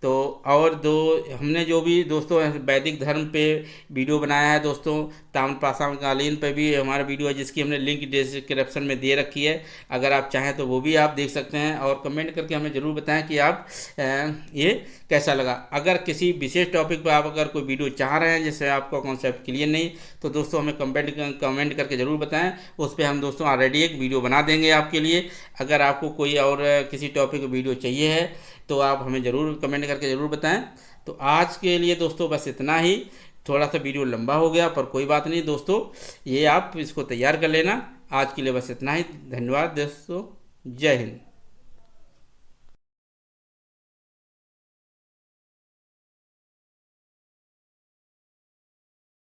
तो और दो हमने जो भी दोस्तों वैदिक धर्म पे वीडियो बनाया है दोस्तों, ताम्रपाषाण कालीन पे भी हमारा वीडियो है जिसकी हमने लिंक डिस्क्रिप्शन में दे रखी है, अगर आप चाहें तो वो भी आप देख सकते हैं। और कमेंट करके हमें ज़रूर बताएं कि आप ये कैसा लगा। अगर किसी विशेष टॉपिक पर आप अगर कोई वीडियो चाह रहे हैं जिससे आपका कॉन्सेप्ट क्लियर नहीं, तो दोस्तों हमें कमेंट करके ज़रूर बताएं, उस पर हम दोस्तों ऑलरेडी एक वीडियो बना देंगे आपके लिए। अगर आपको कोई और किसी टॉपिक पर वीडियो चाहिए है तो आप हमें ज़रूर कमेंट करके ज़रूर बताएं। तो आज के लिए दोस्तों बस इतना ही, थोड़ा सा वीडियो लंबा हो गया पर कोई बात नहीं दोस्तों, ये आप इसको तैयार कर लेना। आज के लिए बस इतना ही, धन्यवाद दोस्तों, जय हिंद।